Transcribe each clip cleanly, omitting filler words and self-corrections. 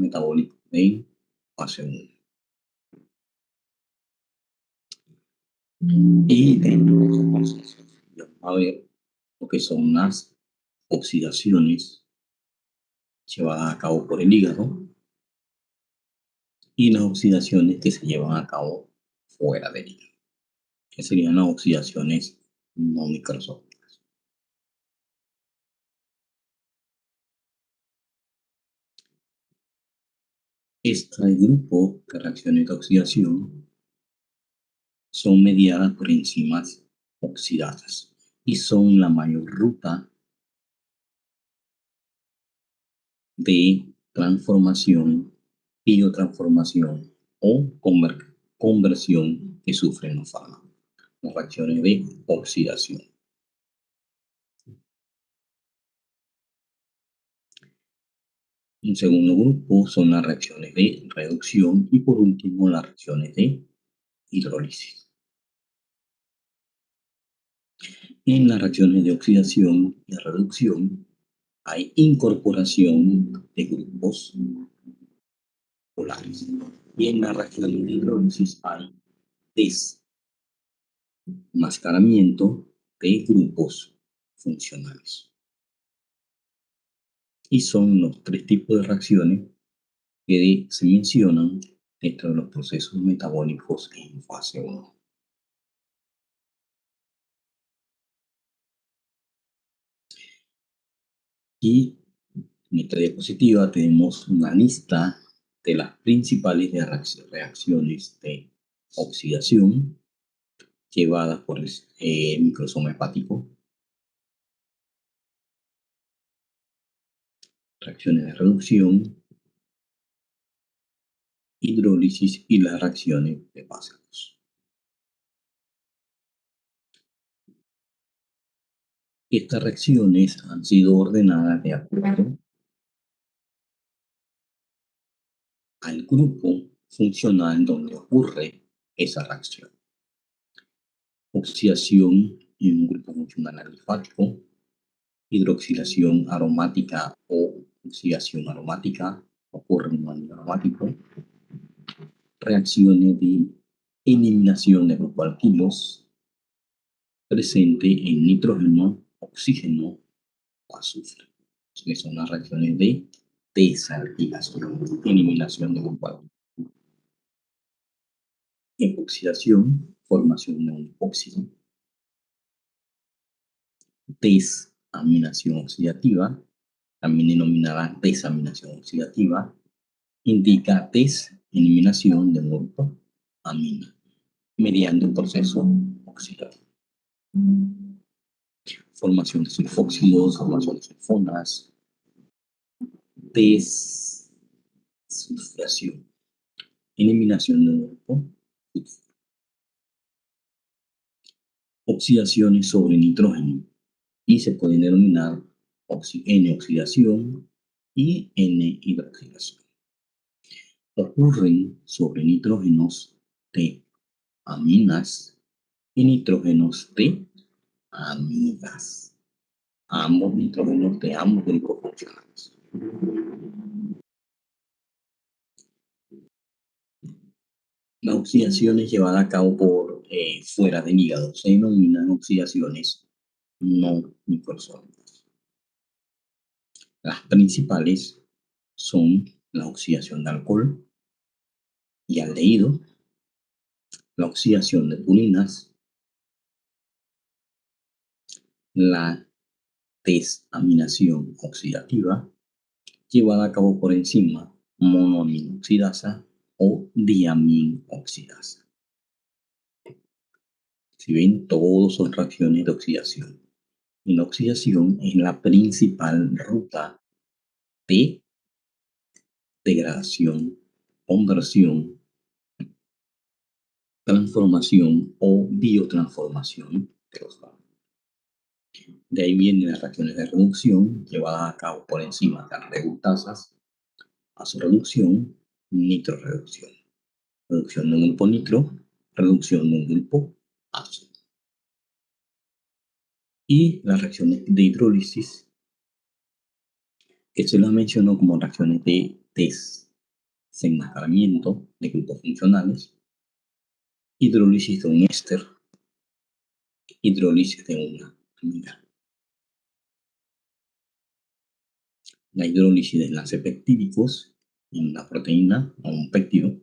metabólico de fase 1. Y dentro de los procesos vamos a ver lo que son las oxidaciones llevadas a cabo por el hígado y las oxidaciones que se llevan a cabo fuera del hígado, que serían las oxidaciones no microscópicas. Este grupo de reacciones de oxidación son mediadas por enzimas oxidasas y son la mayor ruta de transformación, biotransformación o conversión que sufren los fármacos, las reacciones de oxidación. Un segundo grupo son las reacciones de reducción y por último las reacciones de hidrólisis. En las reacciones de oxidación y reducción hay incorporación de grupos polares. Y en la reacción de hidrólisis hay desmascaramiento de grupos funcionales. Y son los tres tipos de reacciones que se mencionan dentro de los procesos metabólicos en fase 1. Y en esta diapositiva tenemos una lista de las principales reacciones de oxidación llevadas por el microsoma hepático, reacciones de reducción, hidrólisis y las reacciones de fase 2. Estas reacciones han sido ordenadas de acuerdo al grupo funcional donde ocurre esa reacción. Oxidación en un grupo funcional alifático, hidroxilación aromática o oxidación aromática ocurre en un anillo aromático, reacciones de eliminación de grupos alquilos presente en nitrógeno, oxígeno o azufre, que son las reacciones de desalquilación, eliminación de grupos alquilos. Epoxidación, formación de un óxido. Desaminación oxidativa, también denominada desaminación oxidativa, indica deseliminación de un grupo amina mediante un proceso oxidativo. Formación de sulfóxidos, formación de sulfonas, desulfuración, eliminación de un grupo, oxidaciones sobre nitrógeno y se pueden denominar N-oxidación y N-hidroxilación. Ocurren sobre nitrógenos de aminas y nitrógenos de amidas. Ambos nitrógenos de ambos grupos funcionales. Las oxidaciones llevadas a cabo por fuera del hígado se denominan oxidaciones no microsómicas. Las principales son la oxidación de alcohol y aldehído, la oxidación de purinas, la desaminación oxidativa llevada a cabo por enzima monoaminoxidasa o diaminoxidasa. Si ven, todos son reacciones de oxidación. Y la oxidación es la principal ruta de degradación, conversión, transformación o biotransformación de los fármacos. De ahí vienen las reacciones de reducción llevadas a cabo por enzimas de reductasas, vasoreducción, nitroreducción, reducción de un grupo nitro, reducción de un grupo ácido. Y las reacciones de hidrólisis, que se las mencionó como reacciones de desenmascaramiento de grupos funcionales, hidrólisis de un éster, hidrólisis de una amida. La hidrólisis de enlaces peptídicos en una proteína o un péptido.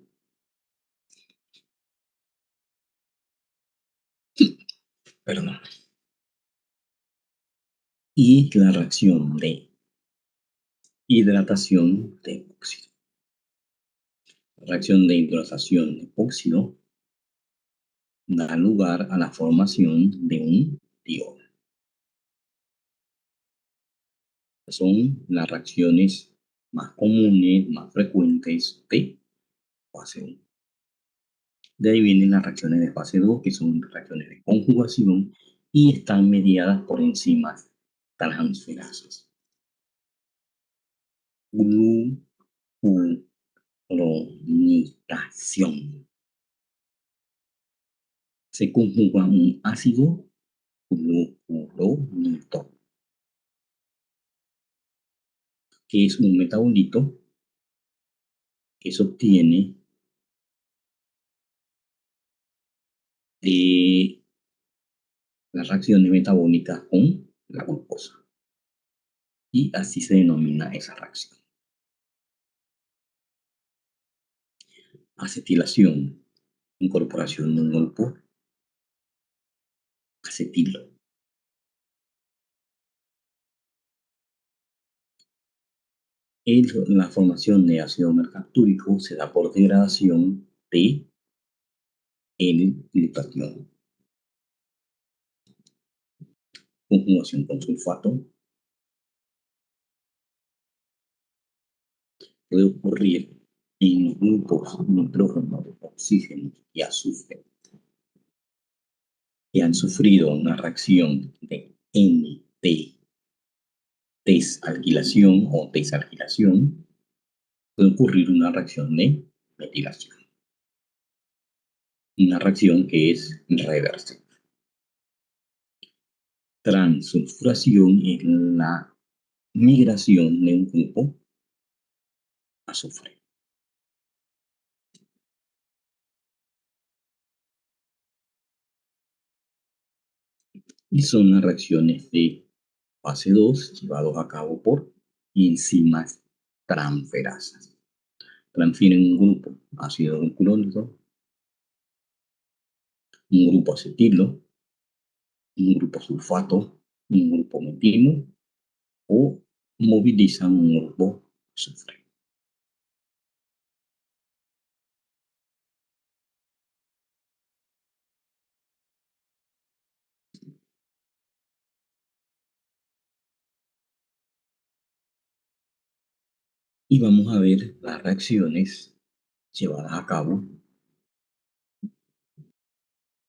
Perdón. Y la reacción de hidratación de epóxido. La reacción de hidratación de epóxido da lugar a la formación de un diol. Son las reacciones más comunes, más frecuentes de fase 1. De ahí vienen las reacciones de fase 2, que son reacciones de conjugación y están mediadas por enzimas transferasas. Glucuronidación. Se conjuga un ácido glucuronito, que es un metabolito que se obtiene de las reacciones metabólicas con la glucosa. Y así se denomina esa reacción. Acetilación, incorporación de un grupo acetilo. La formación de ácido mercaptúrico se da por degradación de el glutatión. Conjugación con sulfato puede ocurrir en los grupos nitrógeno, oxígeno y azufre que han sufrido una reacción de desalquilación o desalquilación, puede ocurrir una reacción de metilación. Una reacción que es reversible. Transulfuración es la migración de un grupo a azufre. Y son las reacciones de fase 2 llevados a cabo por enzimas transferasas. Transfieren un grupo ácido glucurónico, un grupo acetilo, un grupo sulfato, un grupo metilo o movilizan un grupo azufre. Y vamos a ver las reacciones llevadas a cabo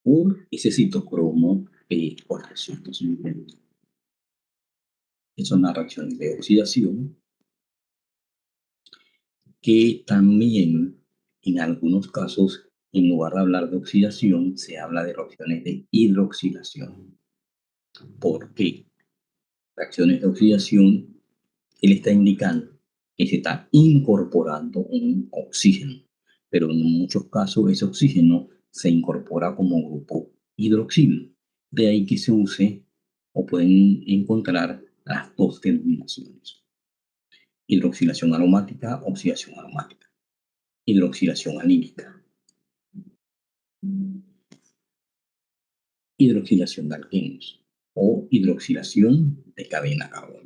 por ese citocromo P450, que son las reacciones de oxidación, que también en algunos casos, en lugar de hablar de oxidación, se habla de reacciones de hidroxilación. ¿Por qué? Reacciones de oxidación, él está indicando que se está incorporando un oxígeno, pero en muchos casos ese oxígeno se incorpora como grupo hidroxilo. De ahí que se use o pueden encontrar las dos denominaciones: hidroxilación aromática, oxidación aromática, hidroxilación alílica, hidroxilación de alquenos o hidroxilación de cadena carbónica.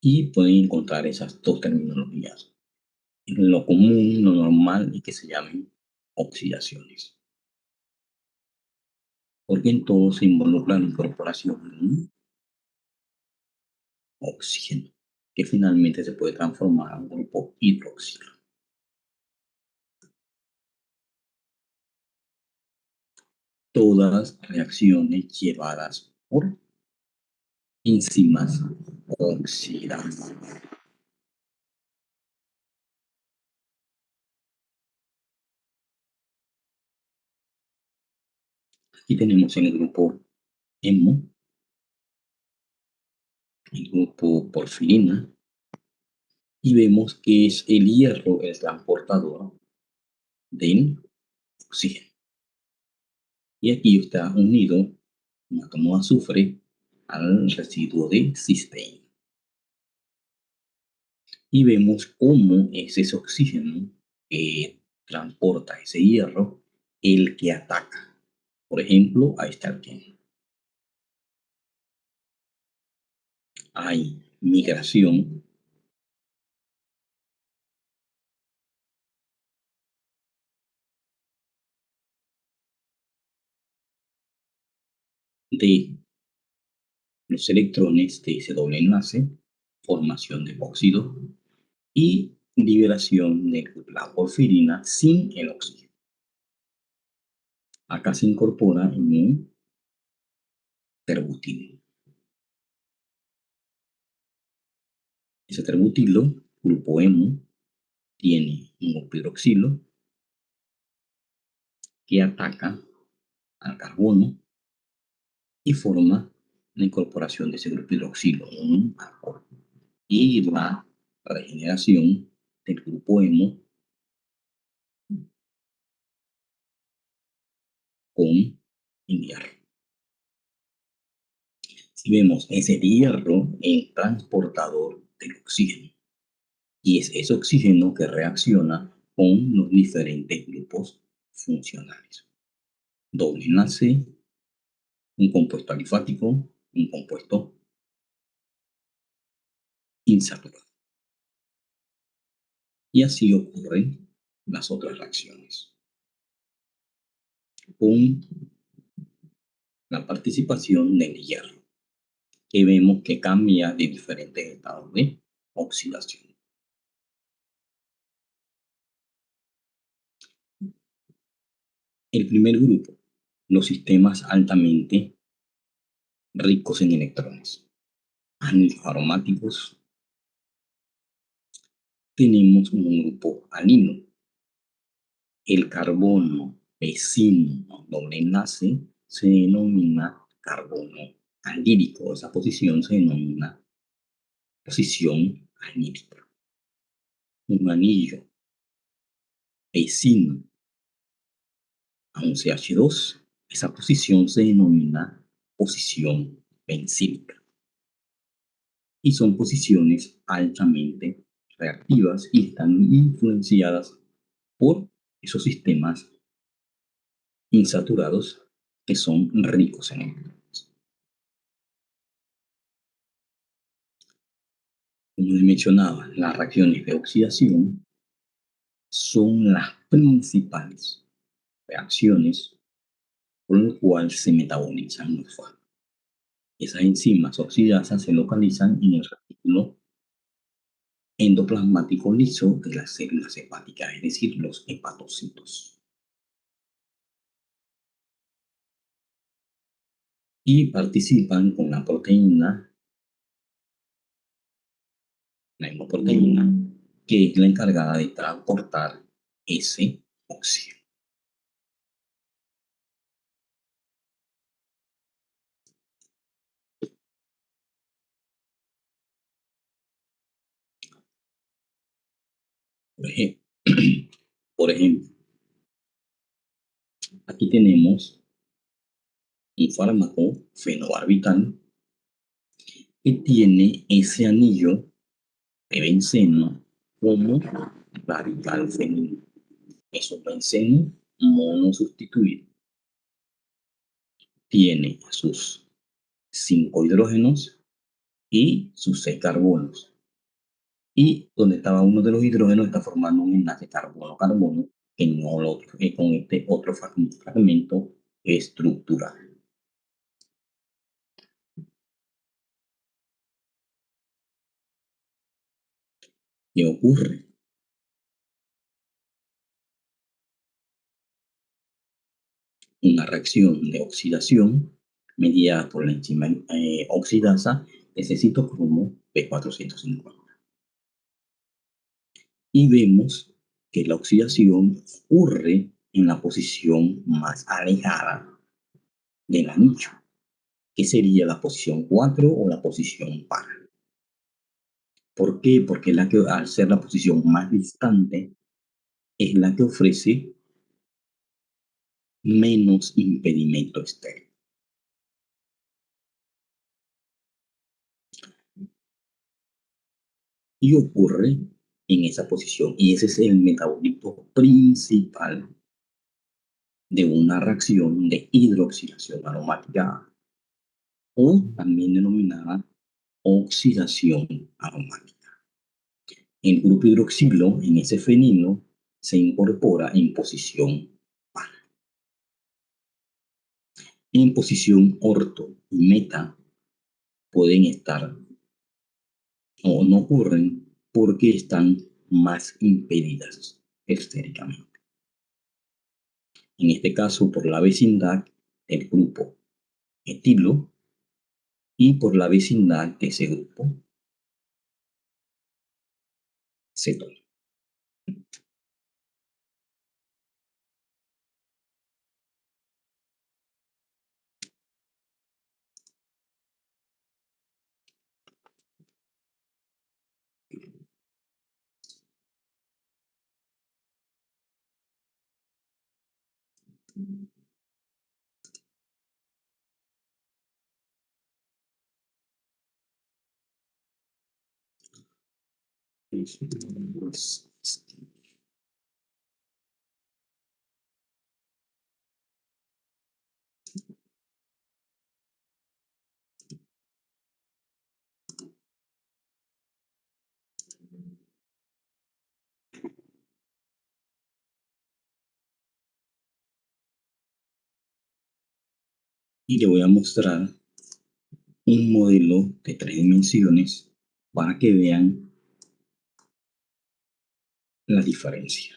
Y pueden encontrar esas dos terminologías. Lo común, lo normal, y que se llamen oxidaciones. Porque en todo se involucra la incorporación de un oxígeno, que finalmente se puede transformar a un grupo hidroxilo. Todas reacciones llevadas por enzimas oxidantes. Aquí tenemos en el grupo hemo, el grupo porfirina, y vemos que es el hierro el transportador del oxígeno. Y aquí está unido un átomo de azufre al residuo de cisteína. Y vemos cómo es ese oxígeno que transporta ese hierro el que ataca. Por ejemplo, ahí está el que hay migración de los electrones de ese doble enlace, formación de óxido y liberación de la porfirina sin el oxígeno. Acá se incorpora en un terbutilo. Ese terbutilo, grupo hemo, tiene un hidroxilo que ataca al carbono y forma la incorporación de ese grupo hidroxilo en un alcohol. Y la regeneración del grupo hemo con el hierro. Si vemos, es el hierro el transportador del oxígeno. Y es ese oxígeno que reacciona con los diferentes grupos funcionales. Doble enlace, un compuesto alifático, un compuesto insaturado. Y así ocurren las otras reacciones. Con la participación del hierro, que vemos que cambia de diferentes estados de oxidación. El primer grupo, los sistemas altamente ricos en electrones. Anillos aromáticos, tenemos un grupo alino. El carbono vecino doble enlace se denomina carbono anhídrico. Esa posición se denomina posición anhídrica. Un anillo vecino a un CH2, esa posición se denomina posición bencílica. Y son posiciones altamente reactivas y están influenciadas por esos sistemas insaturados que son ricos en electrones. Como les mencionaba, las reacciones de oxidación son las principales reacciones por las cuales se metabolizan los fármacos. Esas enzimas oxidasas se localizan en el retículo endoplasmático liso de las células hepáticas, es decir, los hepatocitos. Y participan con la hemoproteína, que es la encargada de transportar ese oxígeno. Por ejemplo, por ejemplo, aquí tenemos un fármaco fenobarbital que tiene ese anillo de benceno como radical femenino. Es un benceno monosustituido. Tiene sus 5 hidrógenos y sus 6 carbonos. Y donde estaba uno de los hidrógenos está formando un enlace carbono-carbono que no lo, con este otro fragmento estructural. ¿Qué ocurre? Una reacción de oxidación mediada por la enzima oxidasa de ese citocromo P450. Y vemos que la oxidación ocurre en la posición más alejada del anillo. que sería la posición 4 o la posición par. ¿Por qué? Porque la que, al ser la posición más distante, es la que ofrece menos impedimento externo. Y ocurre en esa posición. Y ese es el metabolito principal de una reacción de hidroxilación aromática o también denominada oxidación aromática. El grupo hidroxilo en ese fenilo se incorpora en posición par. En posición orto y meta pueden estar o no ocurren porque están más impedidas estéricamente. En este caso, por la vecindad del grupo etilo y por la vecindad de ese grupo cetona. Y le voy a mostrar un modelo de 3 dimensiones para que vean la diferencia.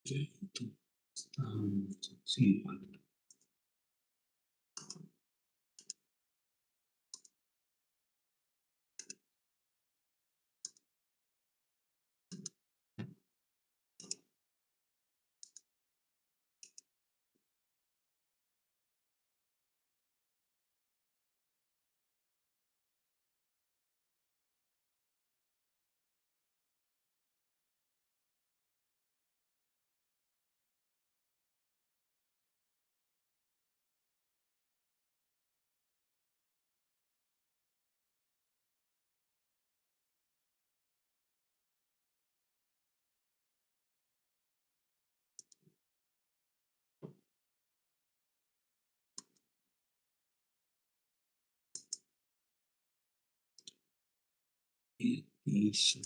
Esto está sí, vale. Isso,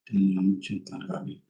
tenía mucho encargamiento.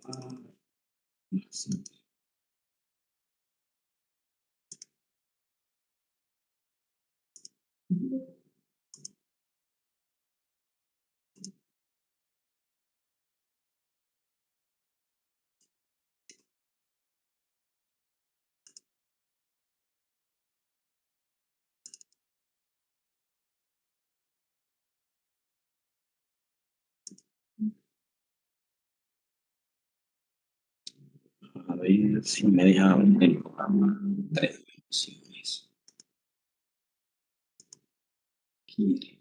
Ah, sí. ver si me deja abrir el programa 3 dimensiones. Quiere.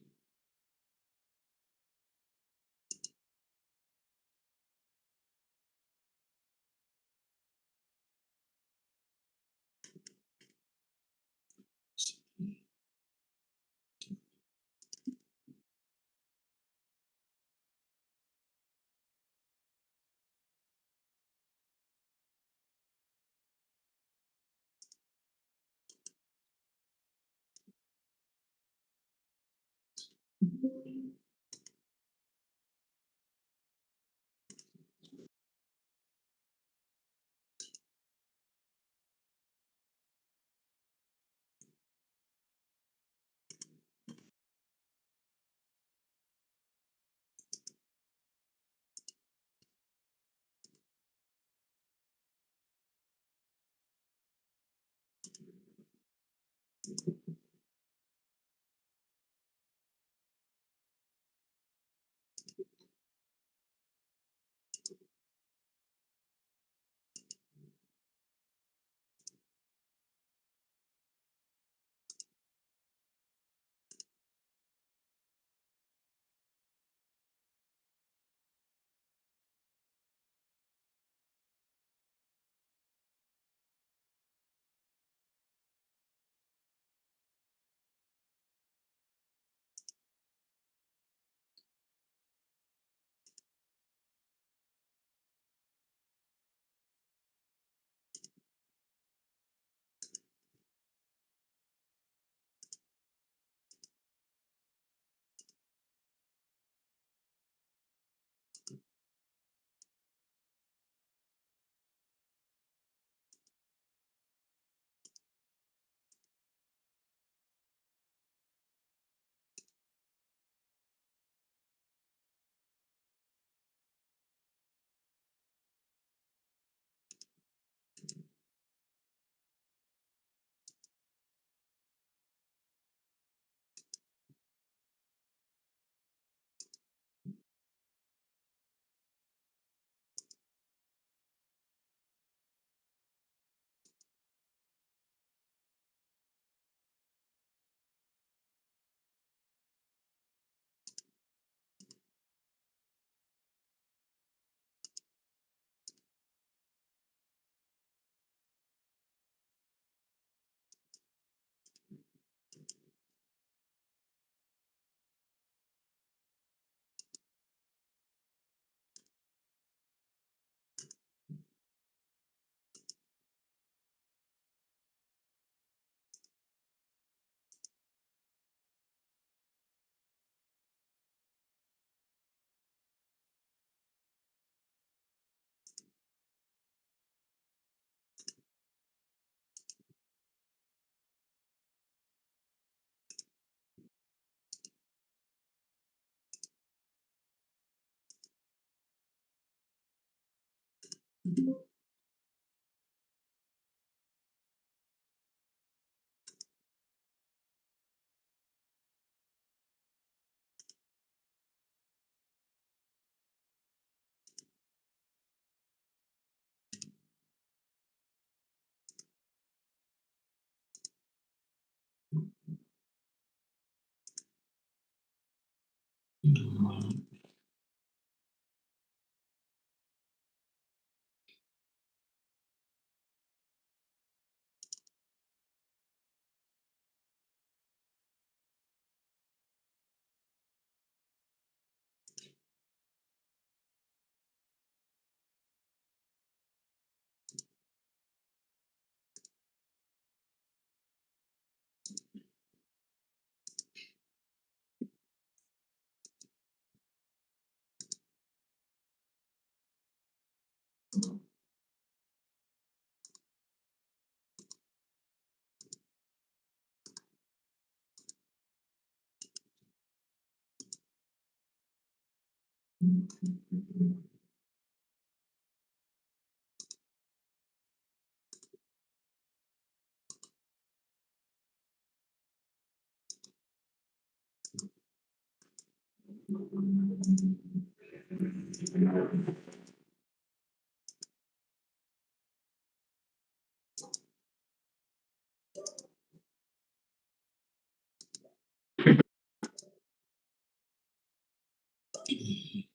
Sí.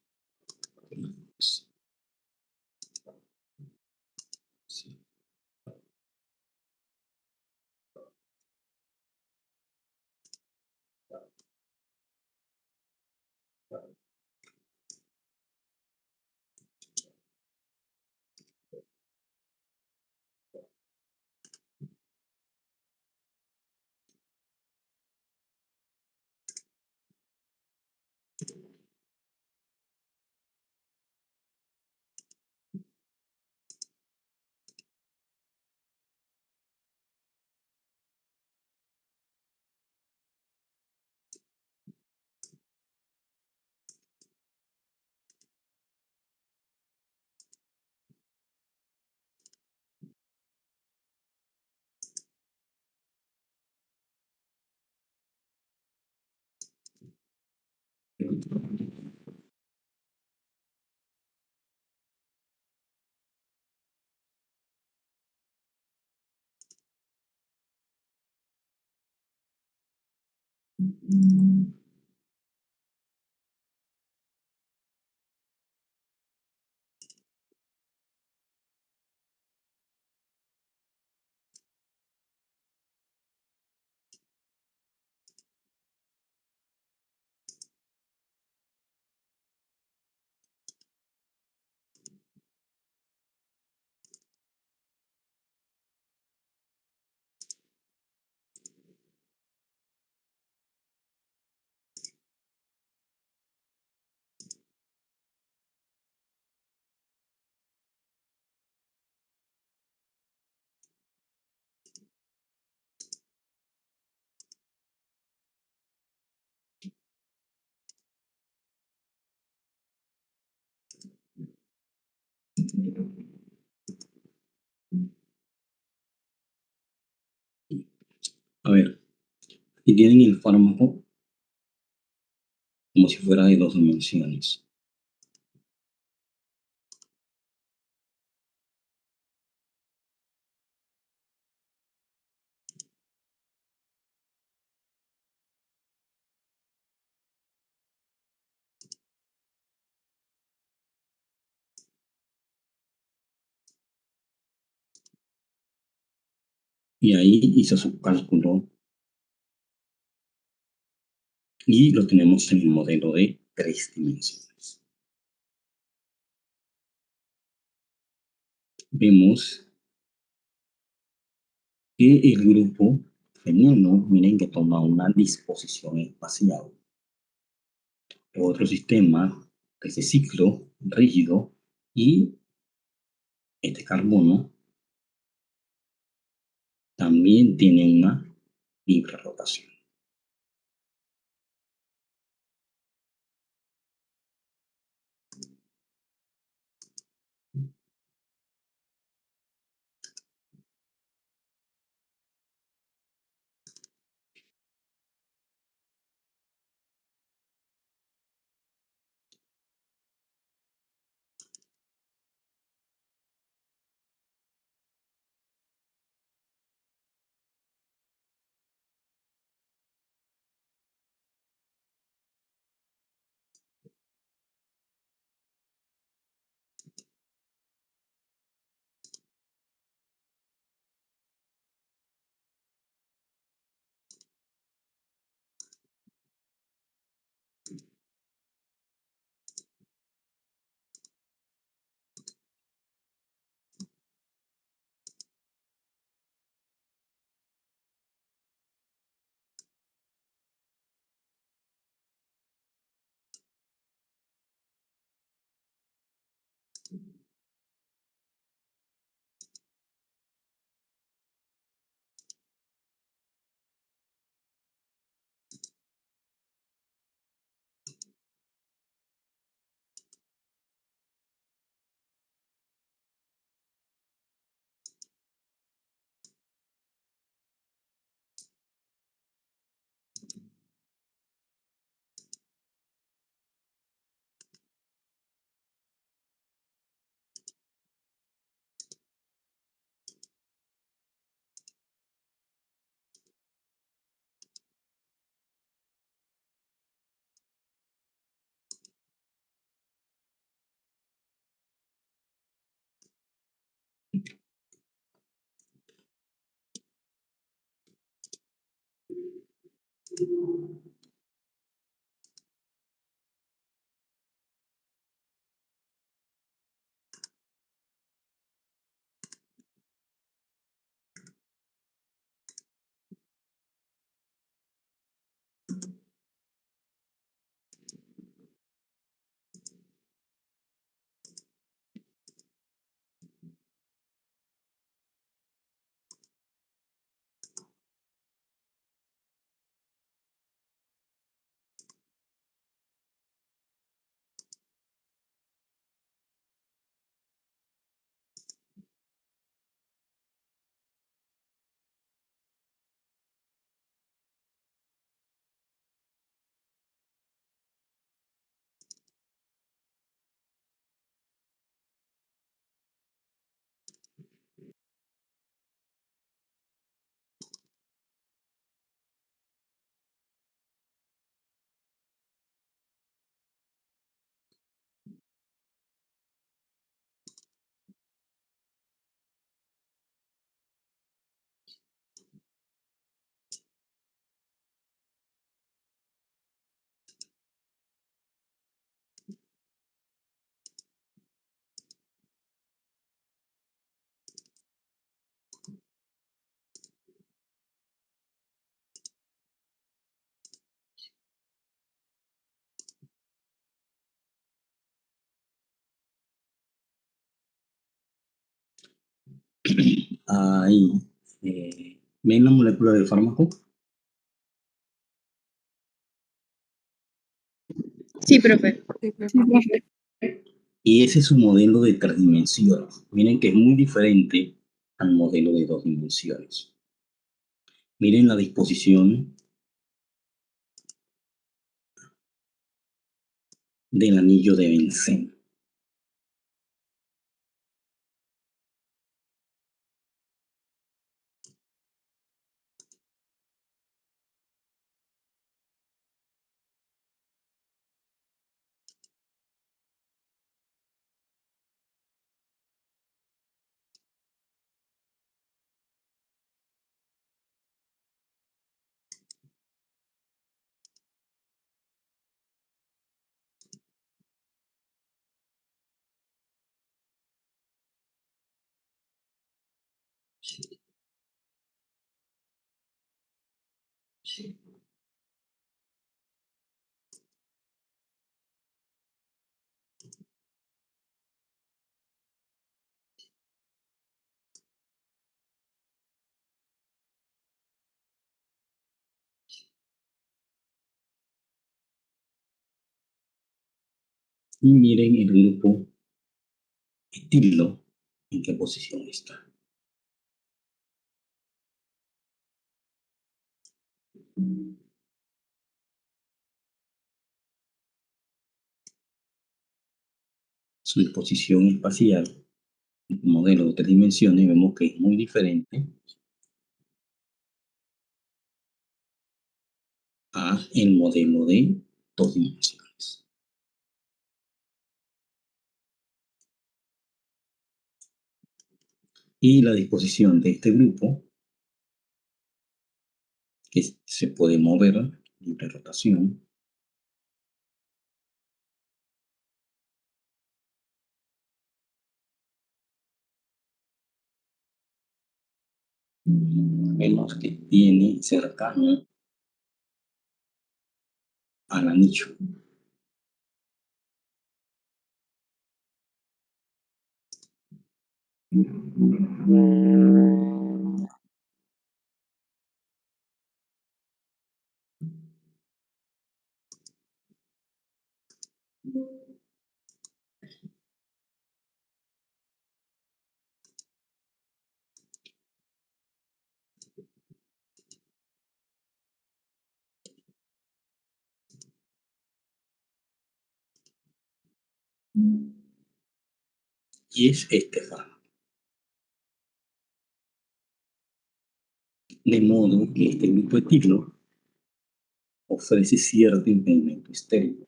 A ver, y tienen el fármaco como si fuera de dos dimensiones. Y ahí hizo su cálculo y lo tenemos en el modelo de tres dimensiones. Vemos que el grupo femenino, miren que toma una disposición espacial. Otro sistema, que es de ciclo rígido, y este carbono también tiene una libre rotación. Ahí, ¿ven la molécula del fármaco? Sí, profe. Y ese es su modelo de 3 dimensiones. Miren que es muy diferente al modelo de 2 dimensiones. Miren la disposición del anillo de benceno. Y miren el grupo etilo en qué posición está. Su disposición espacial, el modelo de 3 dimensiones, vemos que es muy diferente a el modelo de 2 dimensiones. Y la disposición de este grupo, que se puede mover, libre rotación, vemos que tiene cercano al anillo. Y es este fármaco. De modo que este grupo etilo ofrece cierto impedimento estéril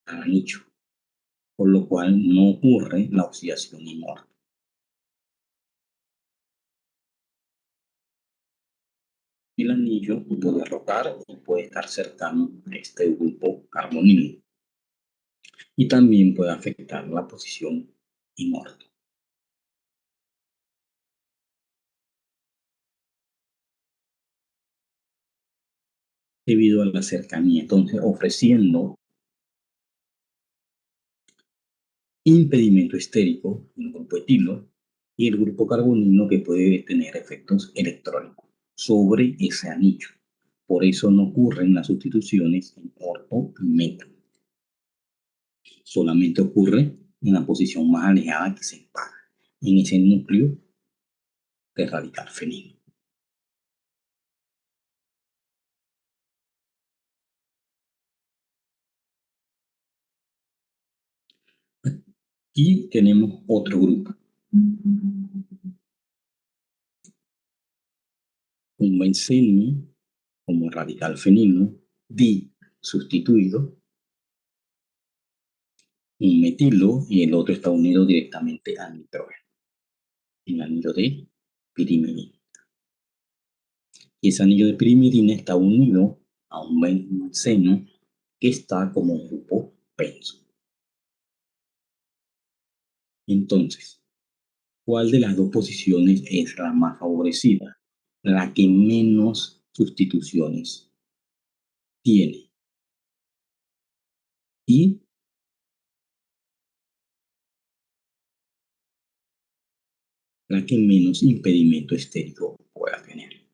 al anillo, por lo cual no ocurre la oxidación inmortal. El anillo puede rotar y puede estar cercano a este grupo carbonilo y también puede afectar la posición en orden. Debido a la cercanía, entonces ofreciendo impedimento estérico en el grupo etilo y el grupo carbonilo que puede tener efectos electrónicos sobre ese anillo. Por eso no ocurren las sustituciones en orto y meta. Solamente ocurre en la posición más alejada que se empara, en ese núcleo de radical fenil. Aquí tenemos otro grupo, un benceno como radical fenilo, di sustituido, un metilo y el otro está unido directamente al nitrógeno, el anillo de pirimidina. Y ese anillo de pirimidina está unido a un benceno que está como un grupo benzo. Entonces, ¿cuál de las dos posiciones es la más favorecida? La que menos sustituciones tiene y la que menos impedimento estérico pueda tener.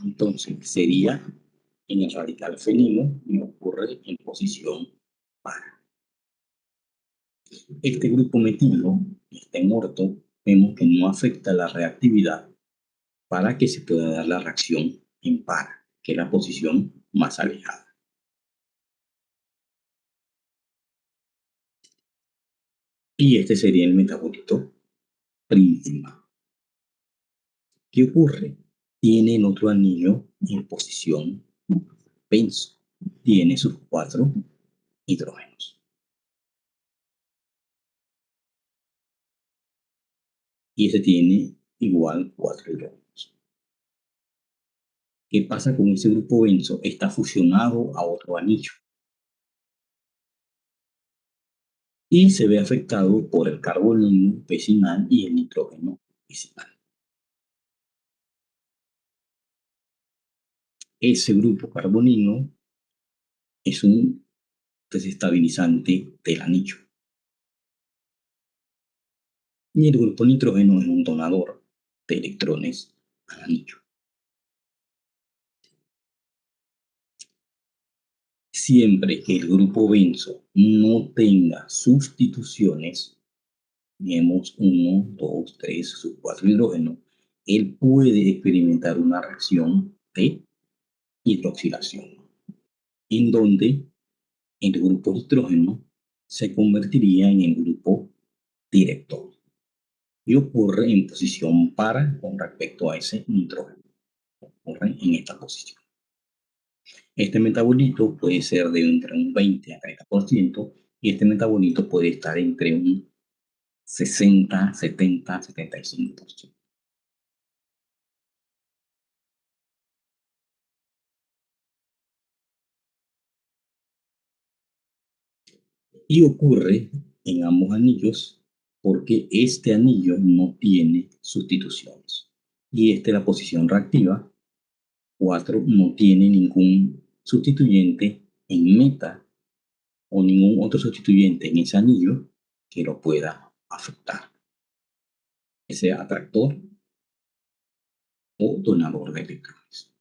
Entonces, sería en el radical fenilo y ocurre en posición para. Este grupo metilo está en orto, vemos que no afecta la reactividad para que se pueda dar la reacción en para, que es la posición más alejada. Y este sería el metabolito principal. ¿Qué ocurre? Tiene el otro anillo en posición benzo. Tiene sus 4 hidrógenos. Y ese tiene igual 4 hidrógenos. ¿Qué pasa con ese grupo benzo? Está fusionado a otro anillo y se ve afectado por el carbonilo vecinal y el nitrógeno vecinal. Ese grupo carbonilo es un desestabilizante del anillo y el grupo nitrógeno es un donador de electrones al anillo. Siempre que el grupo benzo no tenga sustituciones, tenemos 1, 2, 3, sus 4 hidrógenos, él puede experimentar una reacción de hidroxilación, en donde el grupo nitrógeno se convertiría en el grupo director y ocurre en posición para con respecto a ese nitrógeno. Ocurre en esta posición. Este metabolito puede ser de entre un 20 a 30% y este metabolito puede estar entre un 60, 70, 75%. Y ocurre en ambos anillos porque este anillo no tiene sustituciones. Y esta es la posición reactiva. 4 no tiene ningún sustituyente en meta o ningún otro sustituyente en ese anillo que lo pueda afectar. Ese atractor o donador de electrones.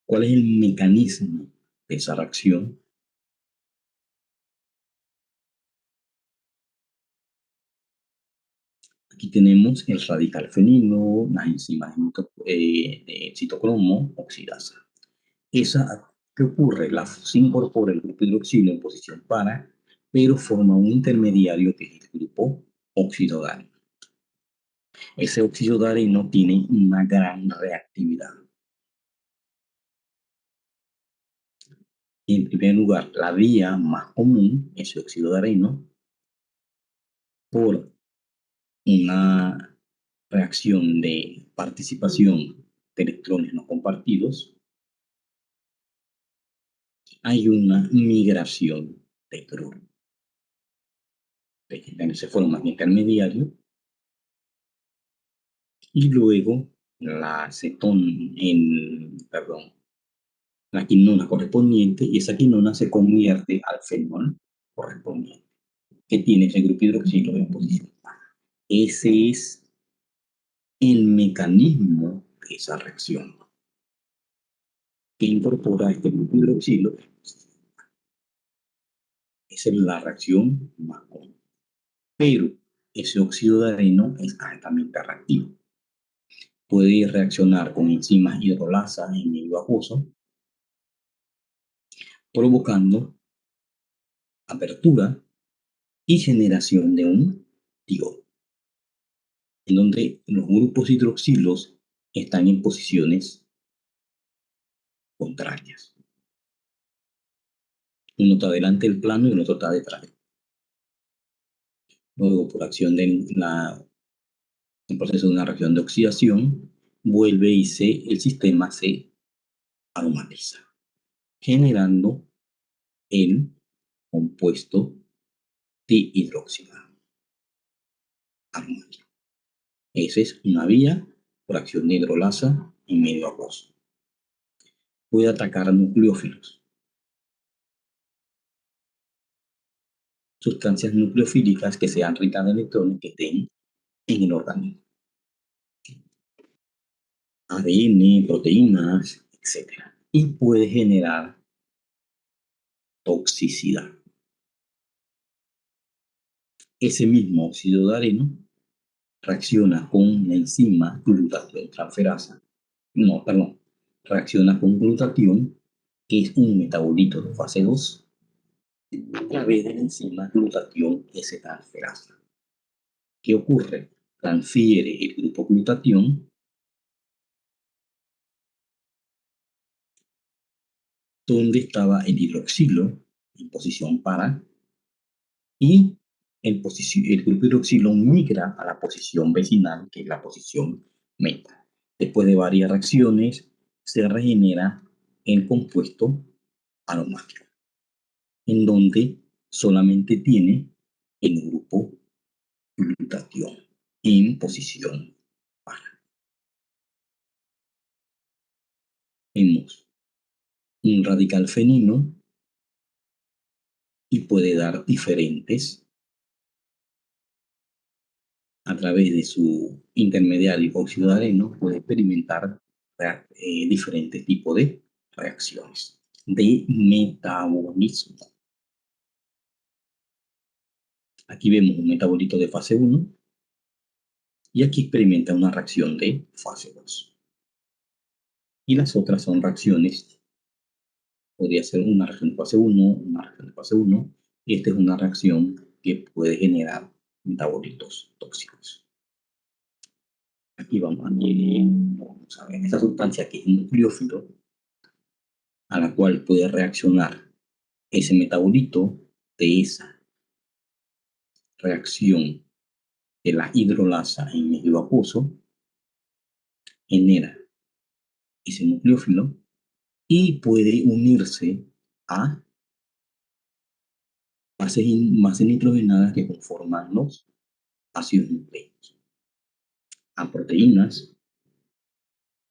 ¿Cuál es el mecanismo de esa reacción? Aquí tenemos el radical fenilo, las enzimas de citocromo oxidasa. ¿Qué ocurre? Se incorpora el grupo hidroxilo en posición para, pero forma un intermediario que es el grupo oxidodal. Ese oxidodal tiene una gran reactividad. En primer lugar, la vía más común es el óxido de areno por una reacción de participación de electrones no compartidos. Hay una migración de cloro. Se forma un intermediario y luego la perdón, la quinona correspondiente, y esa quinona se convierte al fenol correspondiente, que tiene ese grupo hidroxilo en posición baja. Ese es el mecanismo de esa reacción que incorpora este grupo hidroxilo. Esa es la reacción más común. Pero ese óxido de areno es altamente reactivo. Puede reaccionar con enzimas hidrolasas en medio acuoso, provocando apertura y generación de un diol, en donde los grupos hidroxilos están en posiciones contrarias. Uno está delante del plano y el otro está detrás. Luego, por acción del proceso de una reacción de oxidación, vuelve y el sistema se aromatiza, generando el compuesto dihidróxido aromático. Esa es una vía por acción de hidrolasa en medio acuoso. Puede atacar a nucleófilos, sustancias nucleofílicas que sean ricas de electrones que estén en el organismo. ADN, proteínas, etc. Y puede generar toxicidad. Ese mismo óxido de areno reacciona con la enzima glutatión transferasa. No, perdón. Reacciona con glutatión, que es un metabolito de fase 2, a través de la enzima glutatión S-transferasa. ¿Qué ocurre? Transfiere el grupo glutatión donde estaba el hidroxilo en posición para, y el grupo hidroxilo migra a la posición vecinal, que es la posición meta. Después de varias reacciones, se regenera el compuesto aromático, en donde solamente tiene el grupo glutatión en posición para. Vemos un radical fenino y puede dar diferentes, a través de su intermediario óxido de areno, puede experimentar diferentes tipos de reacciones de metabolismo. Aquí vemos un metabolito de fase 1 y aquí experimenta una reacción de fase 2. Y las otras son reacciones, podría ser una reacción de fase 1, una reacción de fase 1, y esta es una reacción que puede generar metabolitos tóxicos. Aquí vamos a ver esta sustancia que es un nucleófilo, a la cual puede reaccionar ese metabolito de esa reacción de la hidrolasa en medio acuoso, genera ese nucleófilo y puede unirse a bases nitrogenadas que conforman los ácidos nucleicos, a proteínas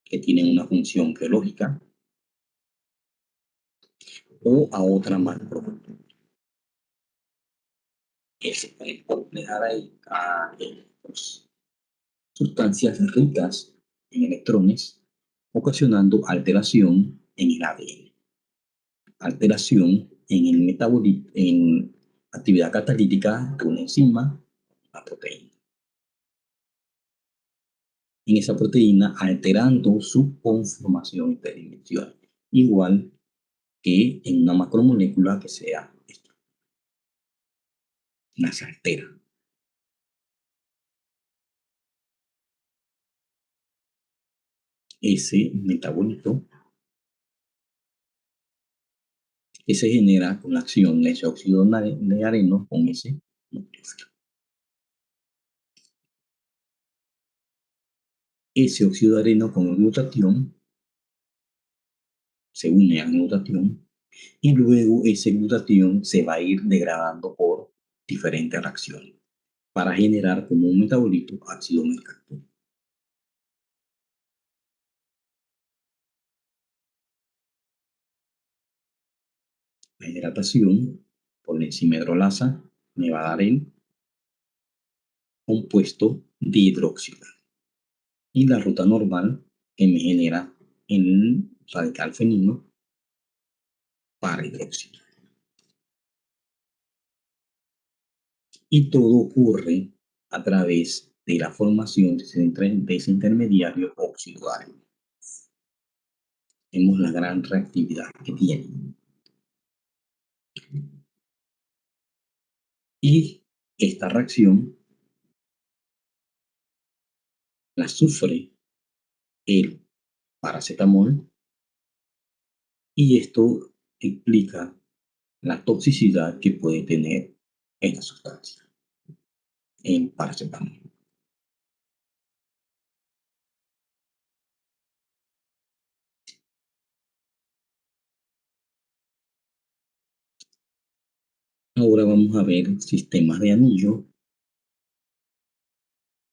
que tienen una función biológica o a otra macromolécula que se pueden completar a sustancias ricas en electrones, ocasionando alteración en el ADN, alteración en el metabolismo, en actividad catalítica de una enzima, la proteína. En esa proteína, alterando su conformación interdimensional, igual que en una macromolécula que sea una altera. Ese metabolito que se genera con la acción de ese óxido de areno con ese nucleófilo. Ese óxido de areno con el glutatión se une al glutatión y luego ese glutatión se va a ir degradando por diferentes reacciones para generar como un metabolito ácido mercapturo. La hidratación por la enzima hidrolasa me va a dar el compuesto dihidroxilo y la ruta normal que me genera el radical fenilo para hidróxido. Y todo ocurre a través de la formación de ese intermediario óxido de areno. Vemos la gran reactividad que tiene. Y esta reacción la sufre el paracetamol y esto explica la toxicidad que puede tener esta sustancia en paracetamol. Ahora vamos a ver sistemas de anillo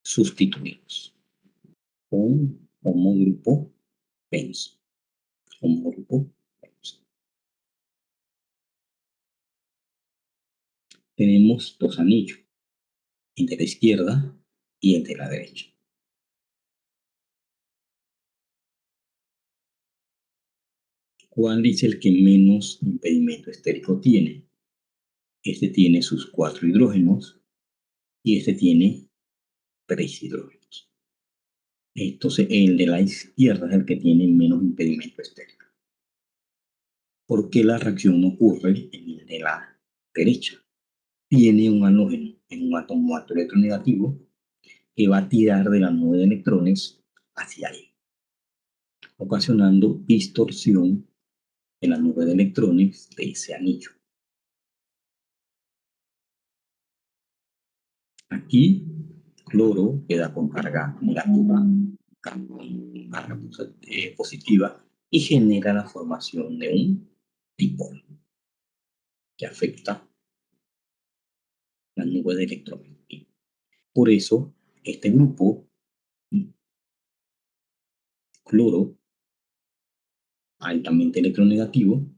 sustituidos con homogrupo benzo. Homogrupo benzo. Tenemos dos anillos, el de la izquierda y el de la derecha. ¿Cuál es el que menos impedimento estérico tiene? Este tiene sus 4 hidrógenos y este tiene 3 hidrógenos. Entonces, el de la izquierda es el que tiene menos impedimento estérico. ¿Por qué la reacción no ocurre en el de la derecha? Tiene un halógeno en un átomo alto electronegativo que va a tirar de la nube de electrones hacia ahí, ocasionando distorsión en la nube de electrones de ese anillo. Aquí, cloro queda con carga negativa, carga positiva y genera la formación de un dipolo que afecta la nube de electrones. Por eso, este grupo, cloro, altamente electronegativo,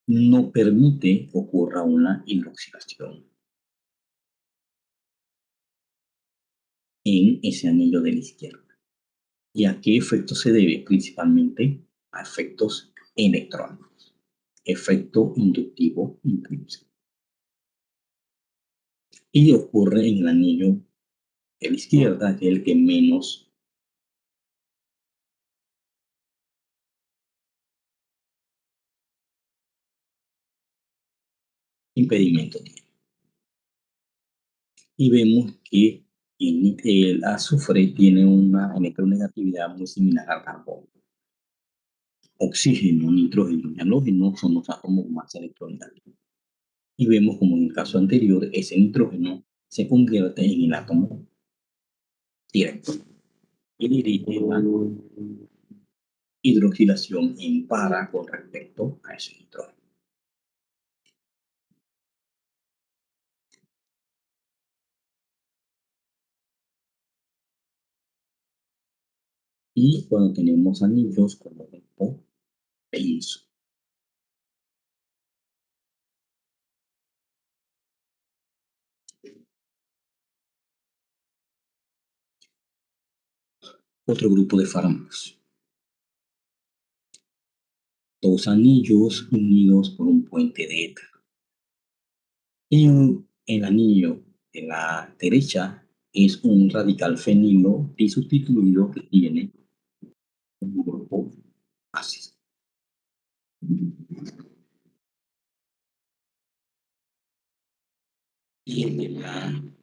no permite que ocurra una hidroxilación en ese anillo de la izquierda. ¿Y a qué efecto se debe? Principalmente a efectos electrónicos, efecto inductivo intrínseco. Y ocurre en el anillo de la izquierda, que es el que menos impedimento tiene. Y vemos que el azufre tiene una electronegatividad muy similar al carbono. Oxígeno, nitrógeno y halógeno son los átomos más electronegativos. Y vemos como en el caso anterior, ese nitrógeno se convierte en el átomo directo y dirige la hidroxilación en para con respecto a ese nitrógeno. Y cuando tenemos anillos como grupo benzo. Otro grupo de fármacos. Dos anillos unidos por un puente de éter. En el anillo de la derecha es un radical fenilo disustituido que tiene un grupo ácido. Y el de la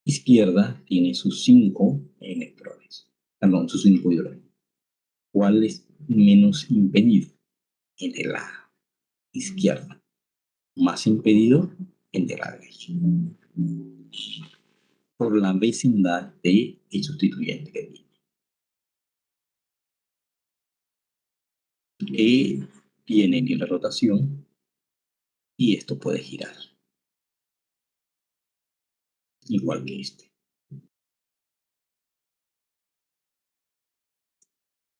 izquierda tiene sus 5 electrones, perdón, sus 5 hidrógenos. ¿Cuál es menos impedido? El de la izquierda, más impedido el de la derecha, por la vecindad del sustituyente que tiene. Tiene libre rotación y esto puede girar, igual que este.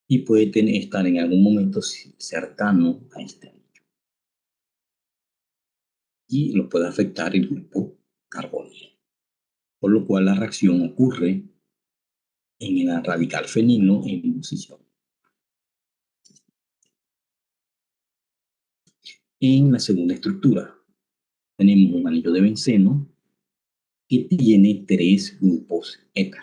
Y puede estar en algún momento cercano a este anillo. Y lo puede afectar el grupo carbonilo. Por lo cual la reacción ocurre en el radical fenilo en posición. En la segunda estructura tenemos un anillo de benceno que tiene 3 grupos éter.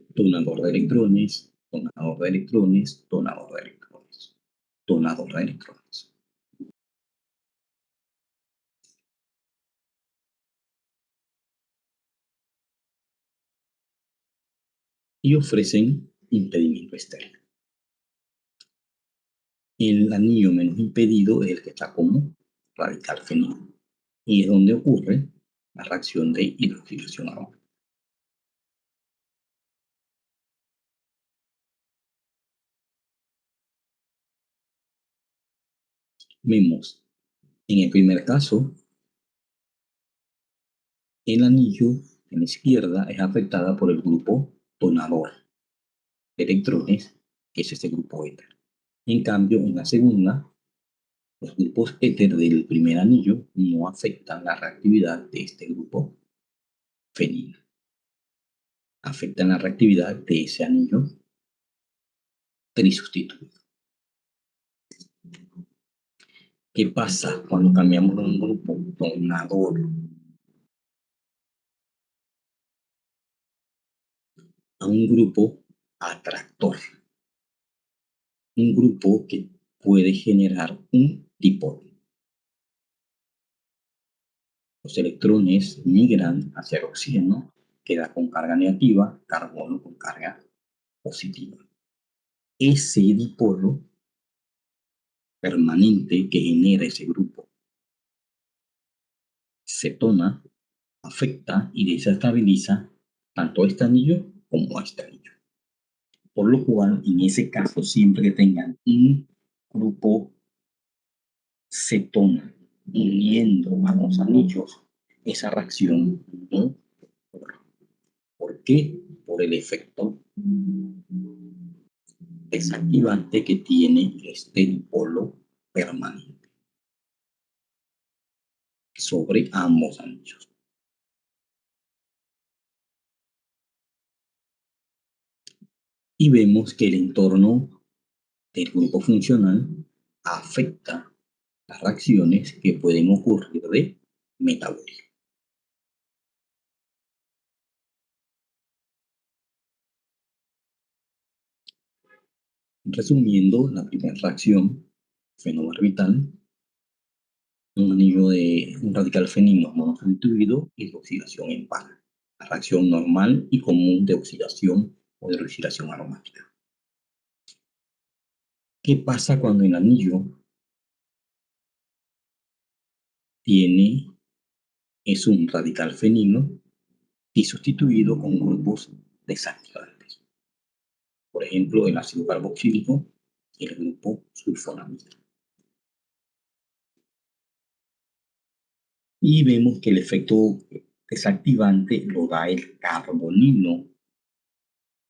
Donador de electrones, donador de electrones, donador de electrones, donador de electrones. Y ofrecen impedimento estéril. El anillo menos impedido es el que está como radical fenilo y es donde ocurre la reacción de hidroxilación aromática. Vemos en el primer caso, el anillo en la izquierda es afectada por el grupo donador de electrones, que es este grupo éter. En cambio, en la segunda, los grupos éter del primer anillo no afectan la reactividad de este grupo fenilo. Afectan la reactividad de ese anillo trisustituido. ¿Qué pasa cuando cambiamos de un grupo donador a un grupo atractor? Un grupo que puede generar un dipolo. Los electrones migran hacia el oxígeno, queda con carga negativa, carbono con carga positiva. Ese dipolo permanente que genera ese grupo cetona afecta y desestabiliza tanto este anillo como este anillo. Por lo cual, en ese caso, siempre que tengan un grupo cetona uniendo a los anillos, esa reacción no ocurre. ¿Por qué? Por el efecto desactivante que tiene este dipolo permanente sobre ambos anillos. Y vemos que el entorno del grupo funcional afecta las reacciones que pueden ocurrir de metabolismo. Resumiendo, la primera reacción, fenobarbital, un anillo de un radical fenilo monosustituido, hidroxilación en par. La reacción normal y común de oxidación o de hidroxilación aromática. ¿Qué pasa cuando el anillo es un radical fenilo y sustituido con grupos desactivantes? Por ejemplo, el ácido carboxílico y el grupo sulfonamida. Y vemos que el efecto desactivante lo da el carbonilo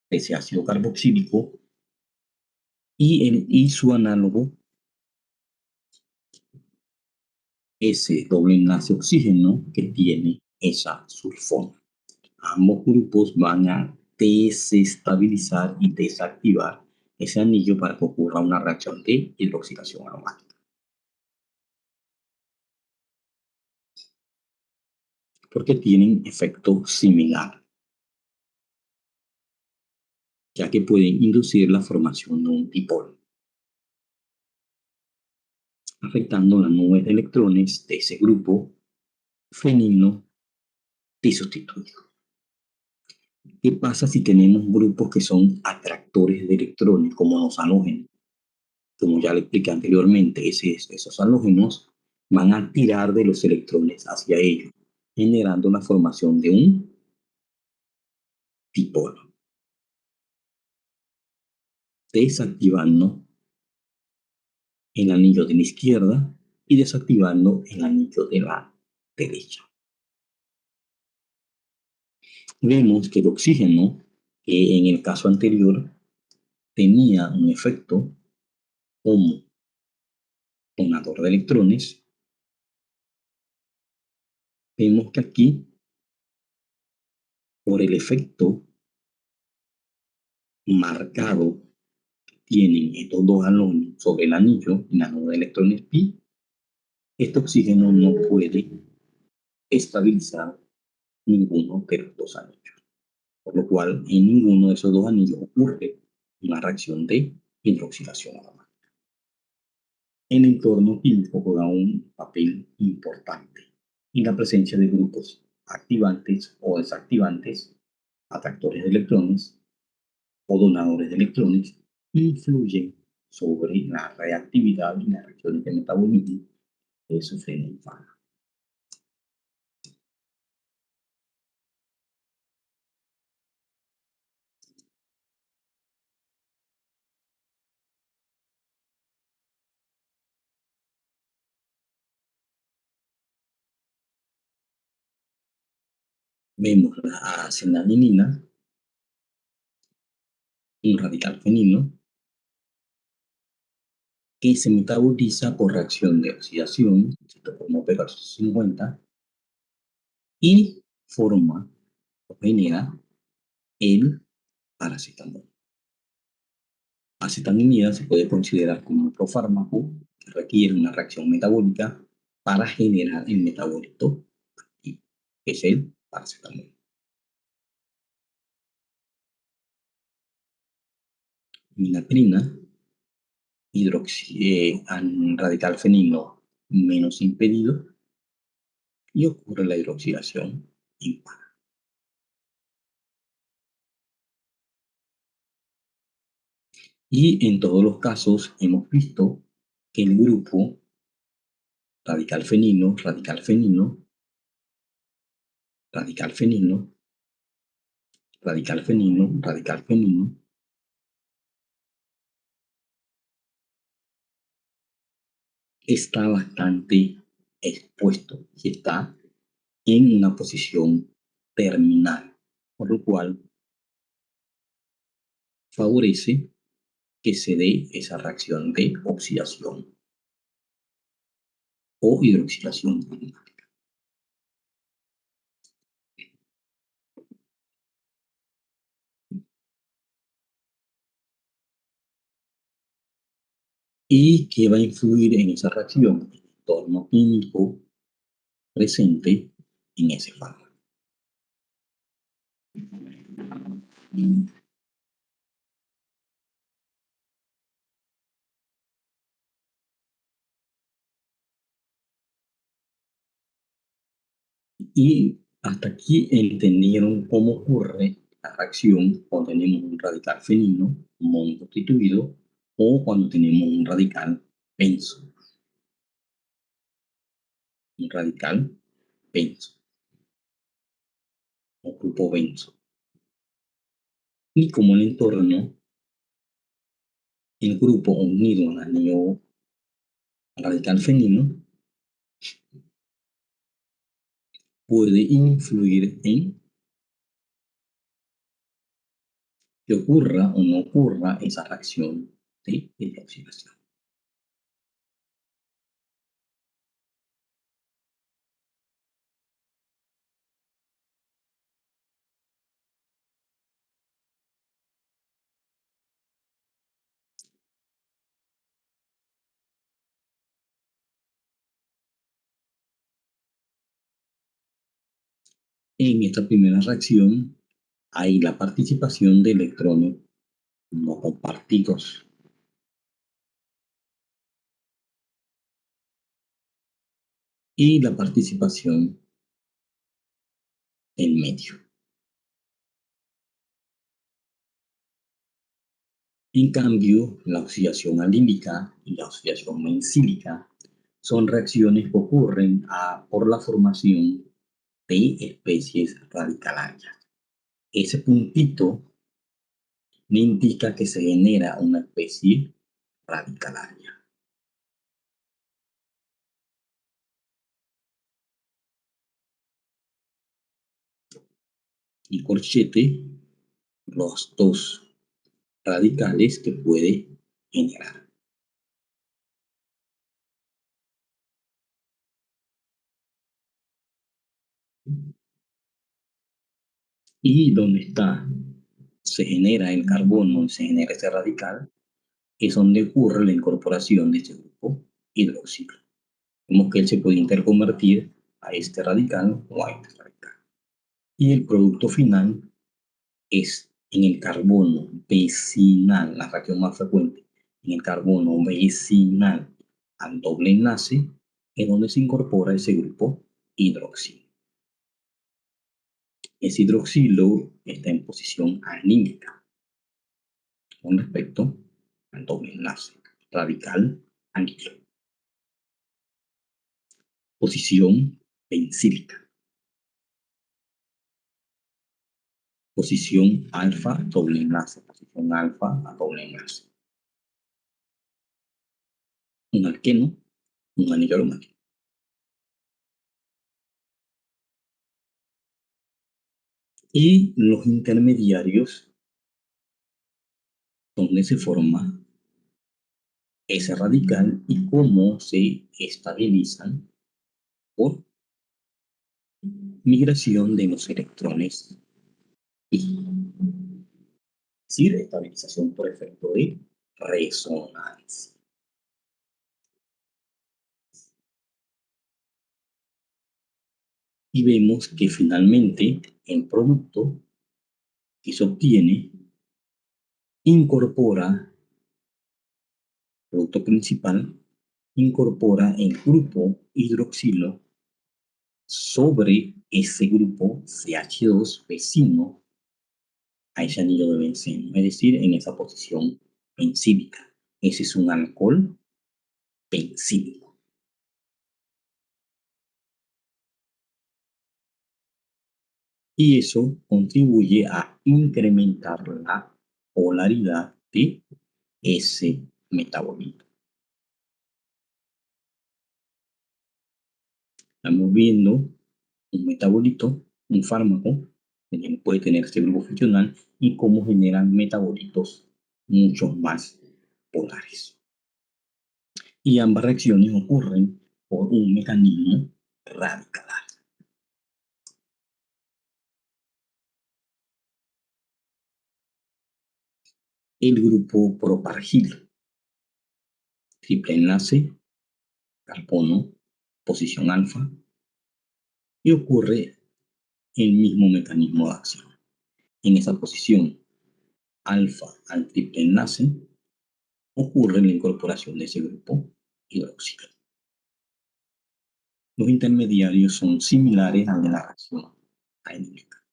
de ese ácido carboxílico y su análogo, ese doble enlace oxígeno que tiene esa sulfona. Ambos grupos van a desestabilizar y desactivar ese anillo para que ocurra una reacción de hidroxilación aromática. Porque tienen efecto similar, ya que pueden inducir la formación de un dipolo, afectando la nube de electrones de ese grupo fenilo disustituido. ¿Qué pasa si tenemos grupos que son atractores de electrones, como los halógenos? Como ya le expliqué anteriormente, esos halógenos van a tirar de los electrones hacia ellos, generando la formación de un dipolo, desactivando el anillo de la izquierda y desactivando el anillo de la derecha. Vemos que el oxígeno, que en el caso anterior tenía un efecto como donador de electrones, vemos que aquí, por el efecto marcado que tienen estos dos halones sobre el anillo, el anillo de electrones pi, este oxígeno no puede estabilizar ninguno de los dos anillos, por lo cual en ninguno de esos dos anillos ocurre una reacción de hidroxilación aromática. El entorno químico juega un papel importante y la presencia de grupos activantes o desactivantes, atractores de electrones o donadores de electrones, influyen sobre la reactividad y las reacciones de metabolismo que sufren el fármaco. Vemos la acetaminina, un radical fenilo, que se metaboliza por reacción de oxidación, citocromo P450, y forma o genera el paracetamol. Acetaminina se puede considerar como un profármaco que requiere una reacción metabólica para generar el metabolito activo, que es el paracetamol. Minatrina, radical fenilo menos impedido, y ocurre la hidroxilación impar. Y en todos los casos hemos visto que el grupo radical fenilo, radical fenilo, radical fenilo, radical fenilo, radical fenilo, está bastante expuesto y está en una posición terminal, por lo cual favorece que se dé esa reacción de oxidación o hidroxilación. ¿Y qué va a influir en esa reacción? El entorno químico presente en ese fármaco. Y hasta aquí entendieron cómo ocurre la reacción cuando tenemos un radical fenilo monoconstituido o cuando tenemos un radical benzo. Un radical benzo o grupo benzo. Y como el entorno, el grupo unido al anillo radical fenilo puede influir en que ocurra o no ocurra esa reacción de hidroxilación. En esta primera reacción hay la participación de electrones no compartidos y la participación en medio. En cambio, la oxidación alílica y la oxidación mencílica son reacciones que ocurren por la formación de especies radicalarias. Ese puntito me indica que se genera una especie radicalaria. Y corchete, los dos radicales que puede generar. Y donde está, se genera el carbono, se genera este radical, es donde ocurre la incorporación de este grupo hidroxilo. Vemos que él se puede interconvertir a este radical o a este radical. Y el producto final es en el carbono vecinal, la reacción más frecuente, en el carbono vecinal al doble enlace, es donde se incorpora ese grupo hidroxilo. Ese hidroxilo está en posición anímica con respecto al doble enlace radical anillo. Posición bencílica. Posición alfa doble enlace. Posición alfa a doble enlace. Un alqueno, un anillo aromático. Y los intermediarios donde se forma ese radical y cómo se estabilizan por migración de los electrones y decir, estabilización por efecto de resonancia. Y vemos que finalmente el producto que se obtiene incorpora, producto principal, incorpora el grupo hidroxilo sobre ese grupo CH2 vecino a ese anillo de benceno, es decir, en esa posición bencílica. Ese es un alcohol bencílico. Y eso contribuye a incrementar la polaridad de ese metabolito. Estamos viendo un metabolito, un fármaco, que puede tener este grupo funcional y cómo generan metabolitos mucho más polares. Y ambas reacciones ocurren por un mecanismo radical. El grupo propargilo, triple enlace, carbono, posición alfa, y ocurre el mismo mecanismo de acción. En esa posición alfa al triple enlace ocurre la incorporación de ese grupo hidroxilo. Los intermediarios son similares al de la reacción anímica.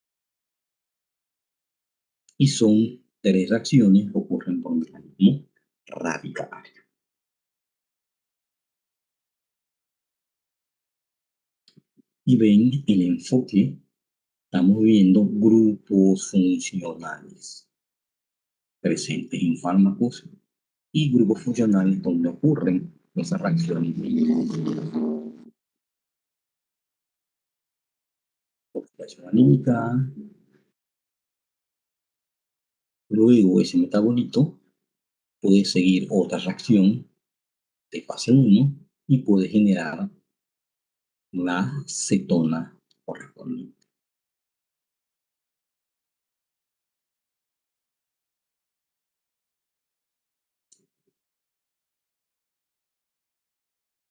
Y son tres reacciones que ocurren por mecanismo radicalario. Y ven el enfoque, estamos viendo grupos funcionales presentes en fármacos y grupos funcionales donde ocurren esas reacciones. Oxidación anímica, luego ese metabolito puede seguir otra reacción de fase 1 y puede generar la cetona correspondiente.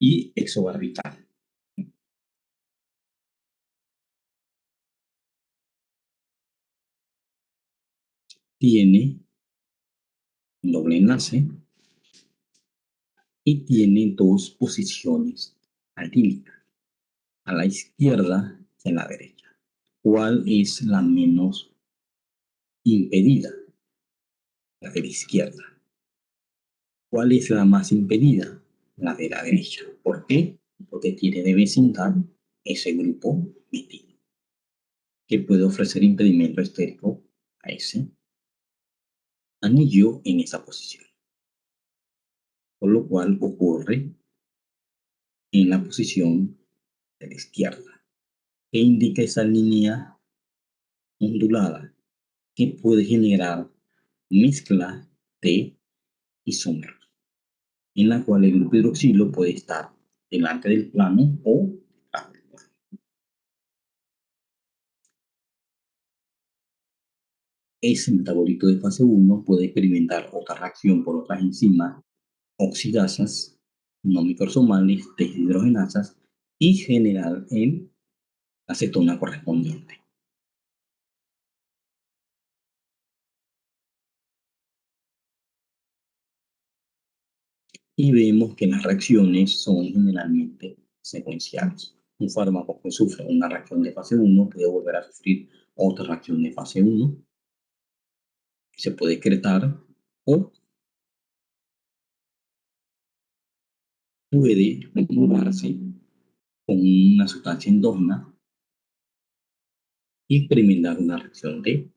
Y exobarbital. Tiene doble enlace y tiene dos posiciones alquílicas, a la izquierda y a la derecha. ¿Cuál es la menos impedida? La de la izquierda. ¿Cuál es la más impedida? La de la derecha. ¿Por qué? Porque tiene de vecindad ese grupo metil, que puede ofrecer impedimento estérico a ese anillo en esa posición. Por lo cual ocurre en la posición de la izquierda, que indica esa línea ondulada que puede generar mezcla de isómeros, en la cual el grupo hidroxilo puede estar delante del plano o detrás del plano. Ese metabolito de fase 1 puede experimentar otra reacción por otras enzimas oxidasas no microsomales deshidrogenasas y generar el acetona correspondiente. Y vemos que las reacciones son generalmente secuenciales. Un fármaco que sufre una reacción de fase 1 puede volver a sufrir otra reacción de fase 1, se puede excretar o puede acumularse con una sustancia endógena y experimentar una reacción de.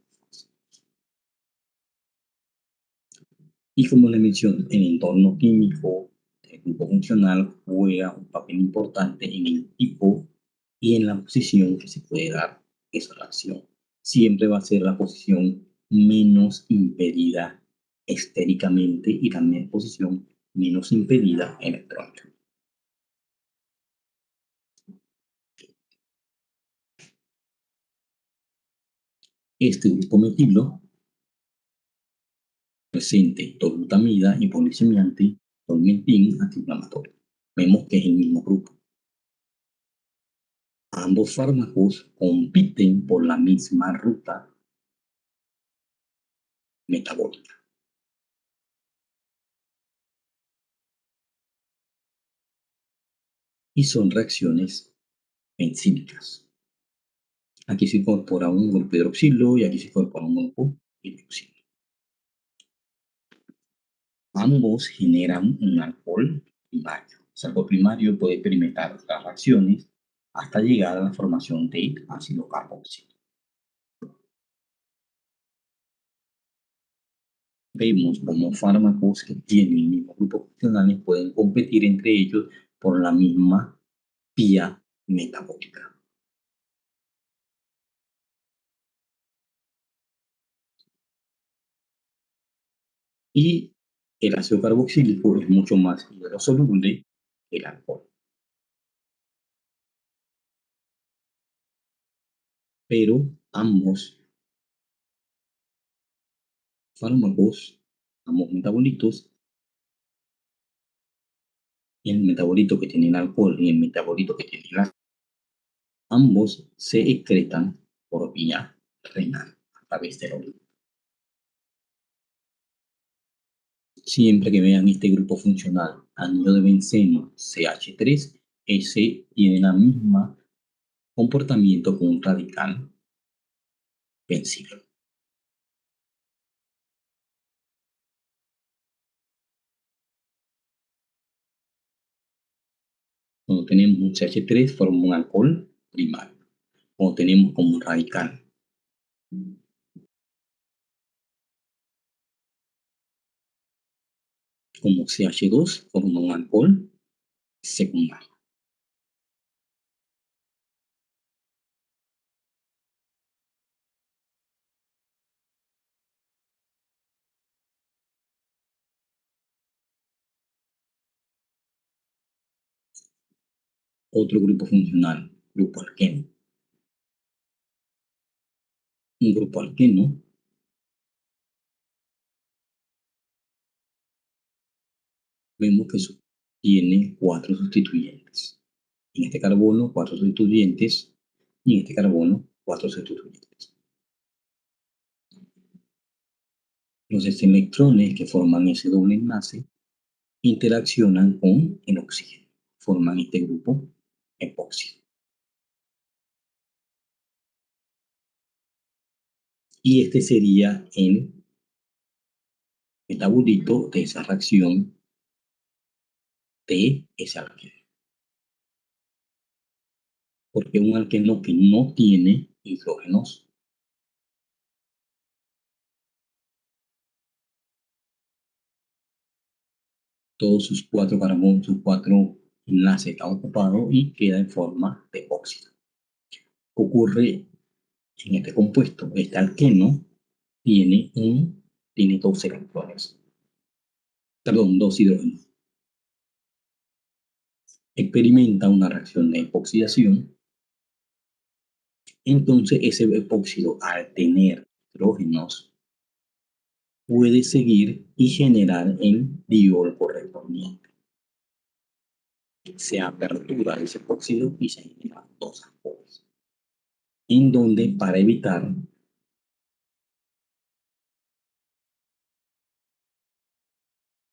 Y como le mencioné, el entorno químico del grupo funcional juega un papel importante en el tipo y en la posición que se puede dar esa reacción. Siempre va a ser la posición menos impedida estéricamente y también posición menos impedida electrónica. Este grupo metilo presente tolutamida y polisemiante tolmentin antiinflamatorio. Vemos que es el mismo grupo. Ambos fármacos compiten por la misma ruta metabólica y son reacciones benzínicas. Aquí se incorpora un grupo hidroxilo y aquí se incorpora un grupo hidroxilo. Ambos generan un alcohol primario. Ese alcohol primario puede experimentar otras reacciones hasta llegar a la formación de ácido carboxílico. Vemos como fármacos que tienen el mismo grupo funcionales pueden competir entre ellos por la misma vía metabólica. Y el ácido carboxílico es mucho más hidrosoluble que el alcohol. Pero ambos fármacos, ambos metabolitos, el metabolito que tiene el alcohol y el metabolito que tiene el ácido, ambos se excretan por vía renal a través del orina. Siempre que vean este grupo funcional, anillo de benceno CH3, ese tiene la misma comportamiento con un radical bencilo. Cuando tenemos un CH3 forma un alcohol primario. Cuando tenemos como un radical como CH2 forma un alcohol secundario. Otro grupo funcional, grupo alqueno. Un grupo alqueno vemos que tiene 4 sustituyentes. En este carbono, 4 sustituyentes y en este carbono, 4 sustituyentes. Los electrones que forman ese doble enlace interaccionan con el oxígeno, forman este grupo epóxido. Y este sería el metabolito de esa reacción de ese alqueno. Porque un alqueno que no tiene hidrógenos, todos sus cuatro enlaces están ocupados y queda en forma de óxido. Ocurre en este compuesto, este alqueno tiene dos electrones, perdón, dos hidrógenos. Experimenta una reacción de oxidación, entonces ese epóxido, al tener hidrógenos, puede seguir y generar el diol correspondiente. Se apertura ese epóxido y se generan dos alcoholes, en donde para evitar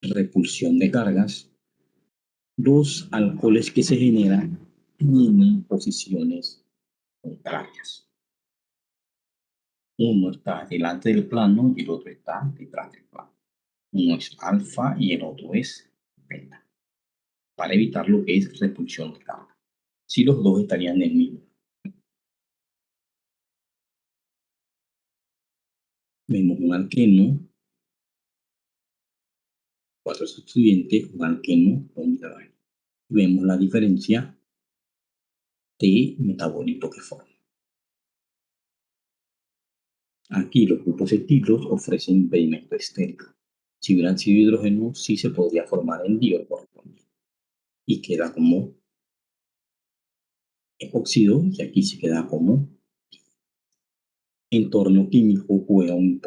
repulsión de cargas, los alcoholes que se generan tienen posiciones contrarias. Uno está delante del plano y el otro está detrás del plano. Uno es alfa y el otro es beta, para evitar lo que es repulsión de carga. Si los dos estarían en el mismo. Vemos un alqueno, cuatro sustituyentes, un alqueno, un hidrógeno. Vemos la diferencia de metabolito que forma. Aquí los grupos etilos ofrecen impedimento estérico. Si hubieran sido hidrógenos, sí se podría formar el diol correspondiente. Y queda como óxido, y aquí se queda como entorno químico, juega un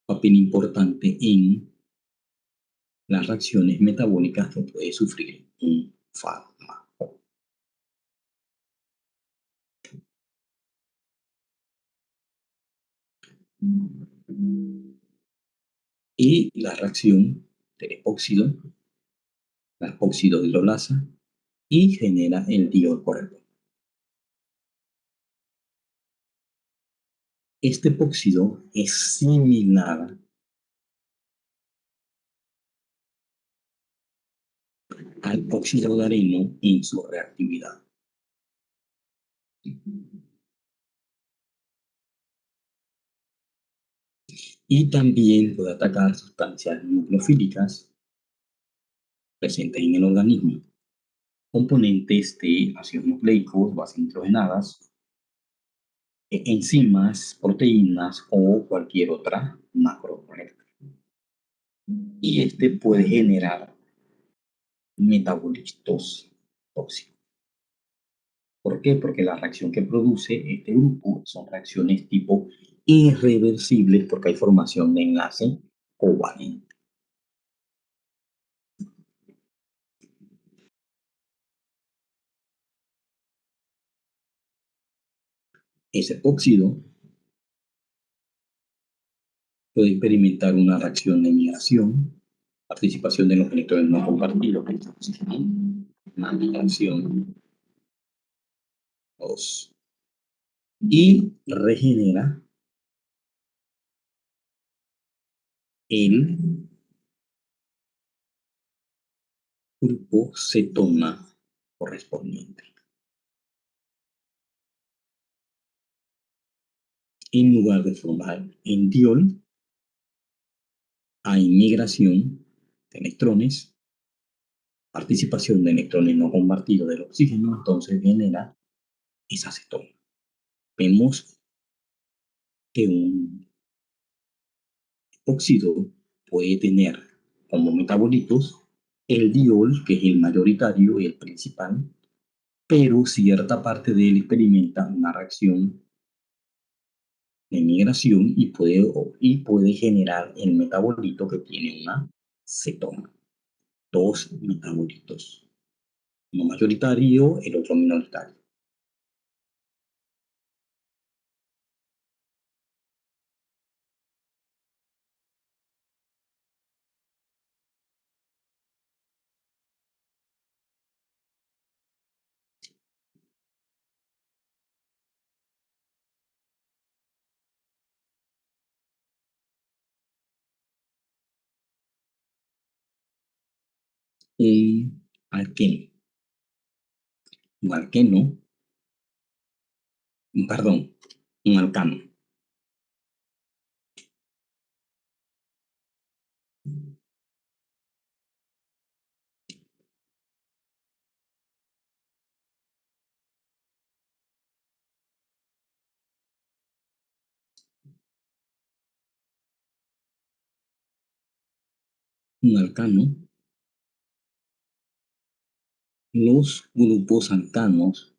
papel importante en las reacciones metabólicas que puede sufrir un fármaco. Y la reacción del epóxido, la epóxido hidrolasa, y genera el diol correspondiente. Este epóxido es similar al óxido de areno en su reactividad. Y también puede atacar sustancias nucleofílicas presentes en el organismo, componentes de ácidos nucleicos, bases nitrogenadas, enzimas, proteínas o cualquier otra macromolécula. Y este puede generar metabolitos tóxicos. ¿Por qué? Porque la reacción que produce este grupo son reacciones tipo irreversibles porque hay formación de enlace covalente. Ese óxido puede experimentar una reacción de migración, participación de los electrones no compartidos, una migración 2, y regenera el grupo cetona correspondiente. En lugar de formar endiol, hay migración de electrones, participación de electrones no compartidos del oxígeno, entonces genera esa cetona. Vemos que un óxido puede tener como metabolitos el diol, que es el mayoritario y el principal, pero cierta parte de él experimenta una reacción de migración y puede generar el metabolito que tiene una cetona. Dos metabolitos, uno mayoritario, el otro minoritario. un alqueno. Un alqueno, perdón, un alcano. Un alcano, los grupos alcanos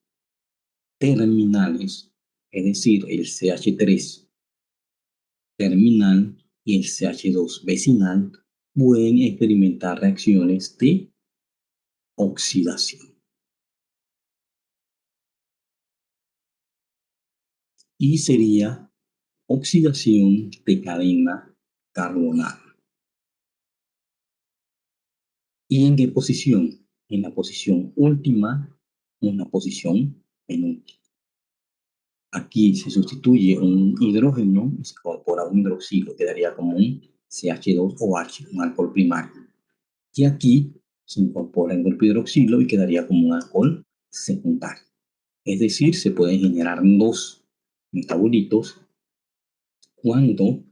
terminales, es decir, el CH3 terminal y el CH2 vecinal, pueden experimentar reacciones de oxidación. Y sería oxidación de cadena carbonal. ¿Y en qué posición? En la posición última, una posición penúltima. Aquí se sustituye un hidrógeno y se incorpora un hidroxilo, quedaría como un CH2OH, un alcohol primario. Y aquí se incorpora el grupo hidroxilo y quedaría como un alcohol secundario. Es decir, se pueden generar dos metabolitos cuando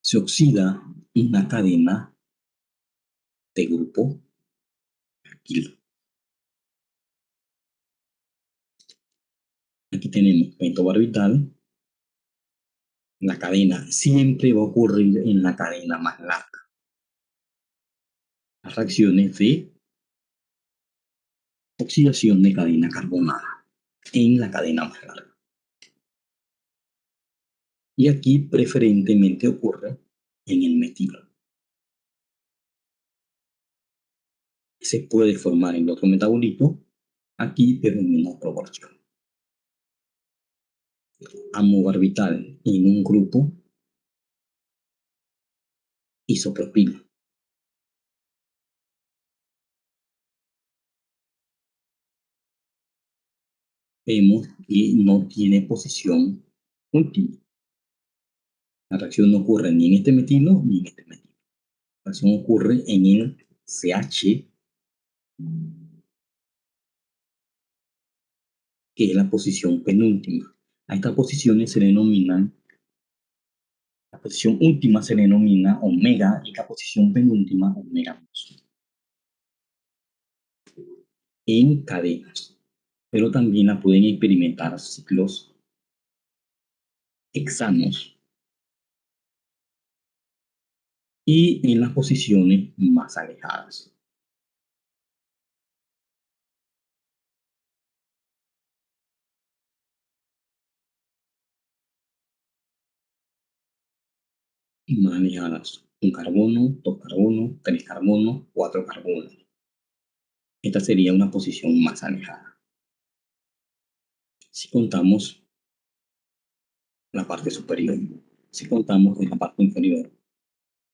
se oxida una cadena de grupo alquilo. Aquí tenemos pentobarbital. La cadena siempre va a ocurrir en la cadena más larga. Las reacciones de oxidación de cadena carbonada en la cadena más larga. Y aquí preferentemente ocurre en el metilo. Se puede formar en otro metabolito aquí, pero en menor proporción. Amobarbital en un grupo isopropilo. Vemos que no tiene posición última. La reacción no ocurre ni en este metilo ni en este metilo. La reacción ocurre en el CH, que es la posición penúltima. A estas posiciones se denominan, la posición última se denomina omega y la posición penúltima omega 2 en cadenas, pero también la pueden experimentar ciclos hexanos y en las posiciones más alejadas. Más alejadas, un carbono, dos carbonos, tres carbonos, cuatro carbonos. Esta sería una posición más alejada. Si contamos la parte superior, si contamos en la parte inferior,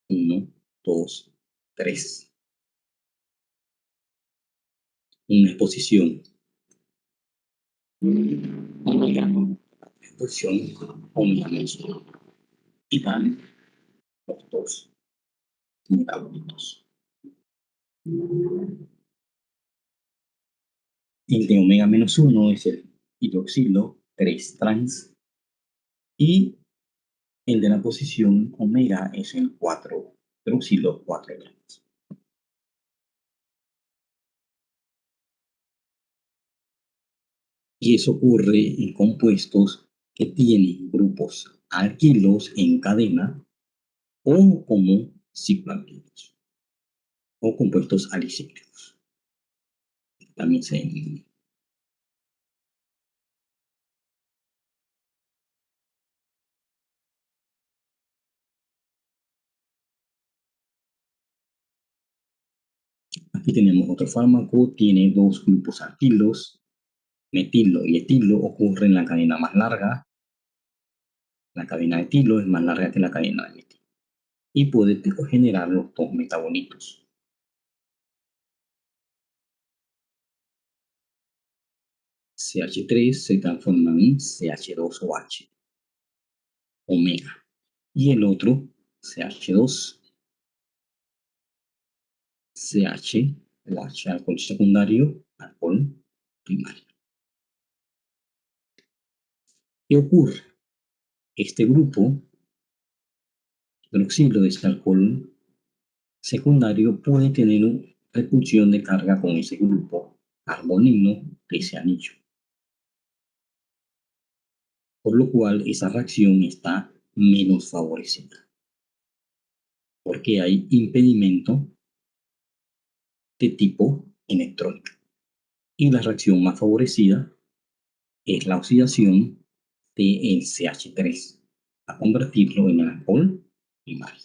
1, 2, 3. Una exposición. Exposición omega menos. Y van los dos metabolitos. El de omega menos 1 es el hidroxilo 3 trans y el de la posición omega es el 4 hidroxilo 4 trans. Y eso ocurre en compuestos que tienen grupos alquilos en cadena o como cicloalquilos o compuestos alicíclicos. También se Aquí tenemos otro fármaco, tiene dos grupos alquilos, metilo y etilo, ocurre en la cadena más larga. La cadena de etilo es más larga que la cadena de metilo y puede generar los dos metabolitos. CH3 se transforma en CH2OH, omega, y el otro, CH2, CH, el H, alcohol secundario, alcohol primario. ¿Qué ocurre? Este grupo hidroxilo de este alcohol secundario puede tener una repulsión de carga con ese grupo carbonilo de ese anillo, por lo cual esa reacción está menos favorecida, porque hay impedimento de tipo electrónico. Y la reacción más favorecida es la oxidación del CH3 a convertirlo en alcohol primario,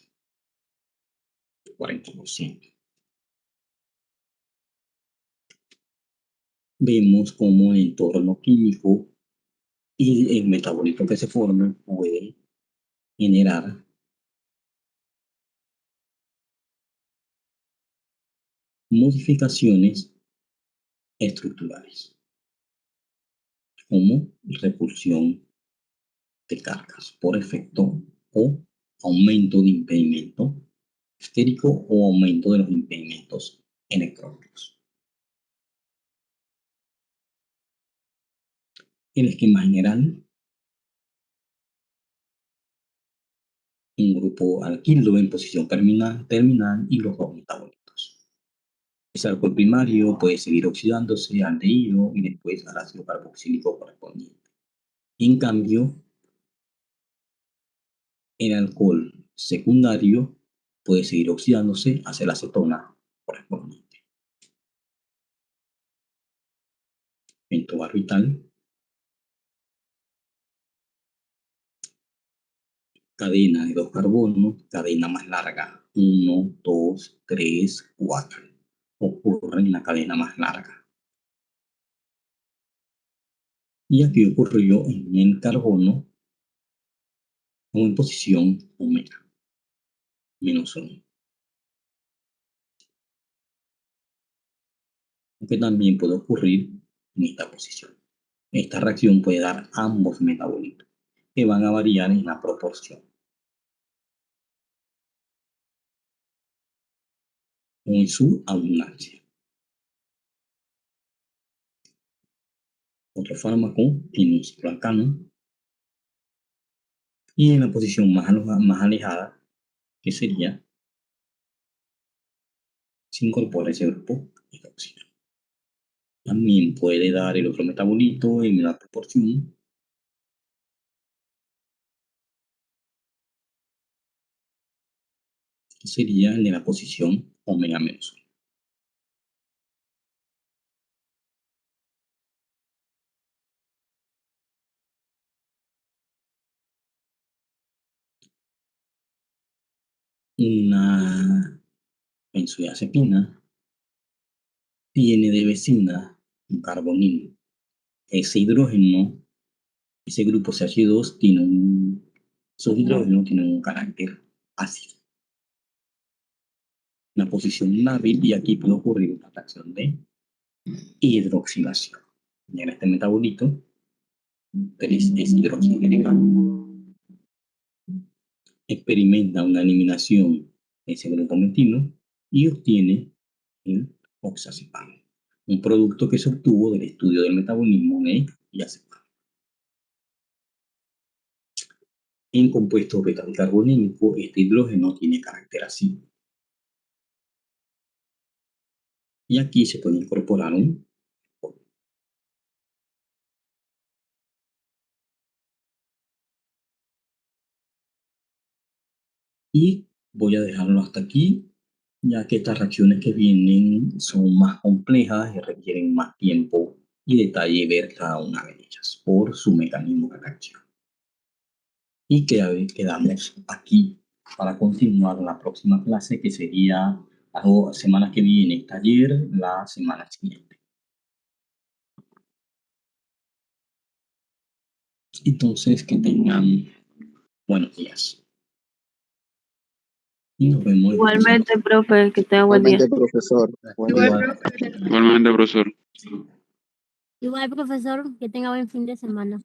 40%. Vemos cómo el entorno químico y el metabolito que se forma puede generar modificaciones estructurales, como repulsión de cargas por efecto o aumento de impedimento estérico o aumento de los impedimentos electrónicos. El esquema general: un grupo alquilo en posición terminal y los dos metabolitos. Ese alcohol primario puede seguir oxidándose al aldehído y después al ácido carboxílico correspondiente. En cambio, el alcohol secundario puede seguir oxidándose hacia la acetona correspondiente. Evento barbital: cadena de 2 carbonos, cadena más larga, 1, 2, 3, 4. Ocurre en la cadena más larga. Y aquí ocurrió en el carbono o en posición omega, menos 1. Aunque también puede ocurrir en esta posición. Esta reacción puede dar ambos metabolitos, que van a variar en la proporción o en su abundancia. Otro fármaco tiene cicloalcano, y en la posición más alejada, que sería, se incorpora ese grupo hidroxilo. También puede dar el otro metabolito en la proporción que sería el de la posición omega menos 1. Una benzodiazepina tiene de vecina un carbonilo. Ese hidrógeno, ese grupo CH2 esos hidrógenos tienen un carácter ácido. Una posición lábil, y aquí puede ocurrir una reacción de hidroxilación. Y en este metabolito, 3 deshidroxigenado, experimenta una eliminación de ese grupo metilo y obtiene el oxazepam, un producto que se obtuvo del estudio del metabolismo de diazepam. En compuestos beta-bicarbonílicos, este hidrógeno tiene carácter ácido. Y aquí se puede incorporar un. Y voy a dejarlo hasta aquí, ya que estas reacciones que vienen son más complejas y requieren más tiempo y detalle ver cada una de ellas por su mecanismo de reacción. Y quedamos aquí para continuar la próxima clase, que sería las 2 semanas que viene, taller la semana siguiente. Entonces, que tengan buenos días. Y nos vemos. Igualmente, profe, que tenga buen día. Igualmente, profesor. Igualmente, profesor. Igual, profesor, que tenga buen fin de semana.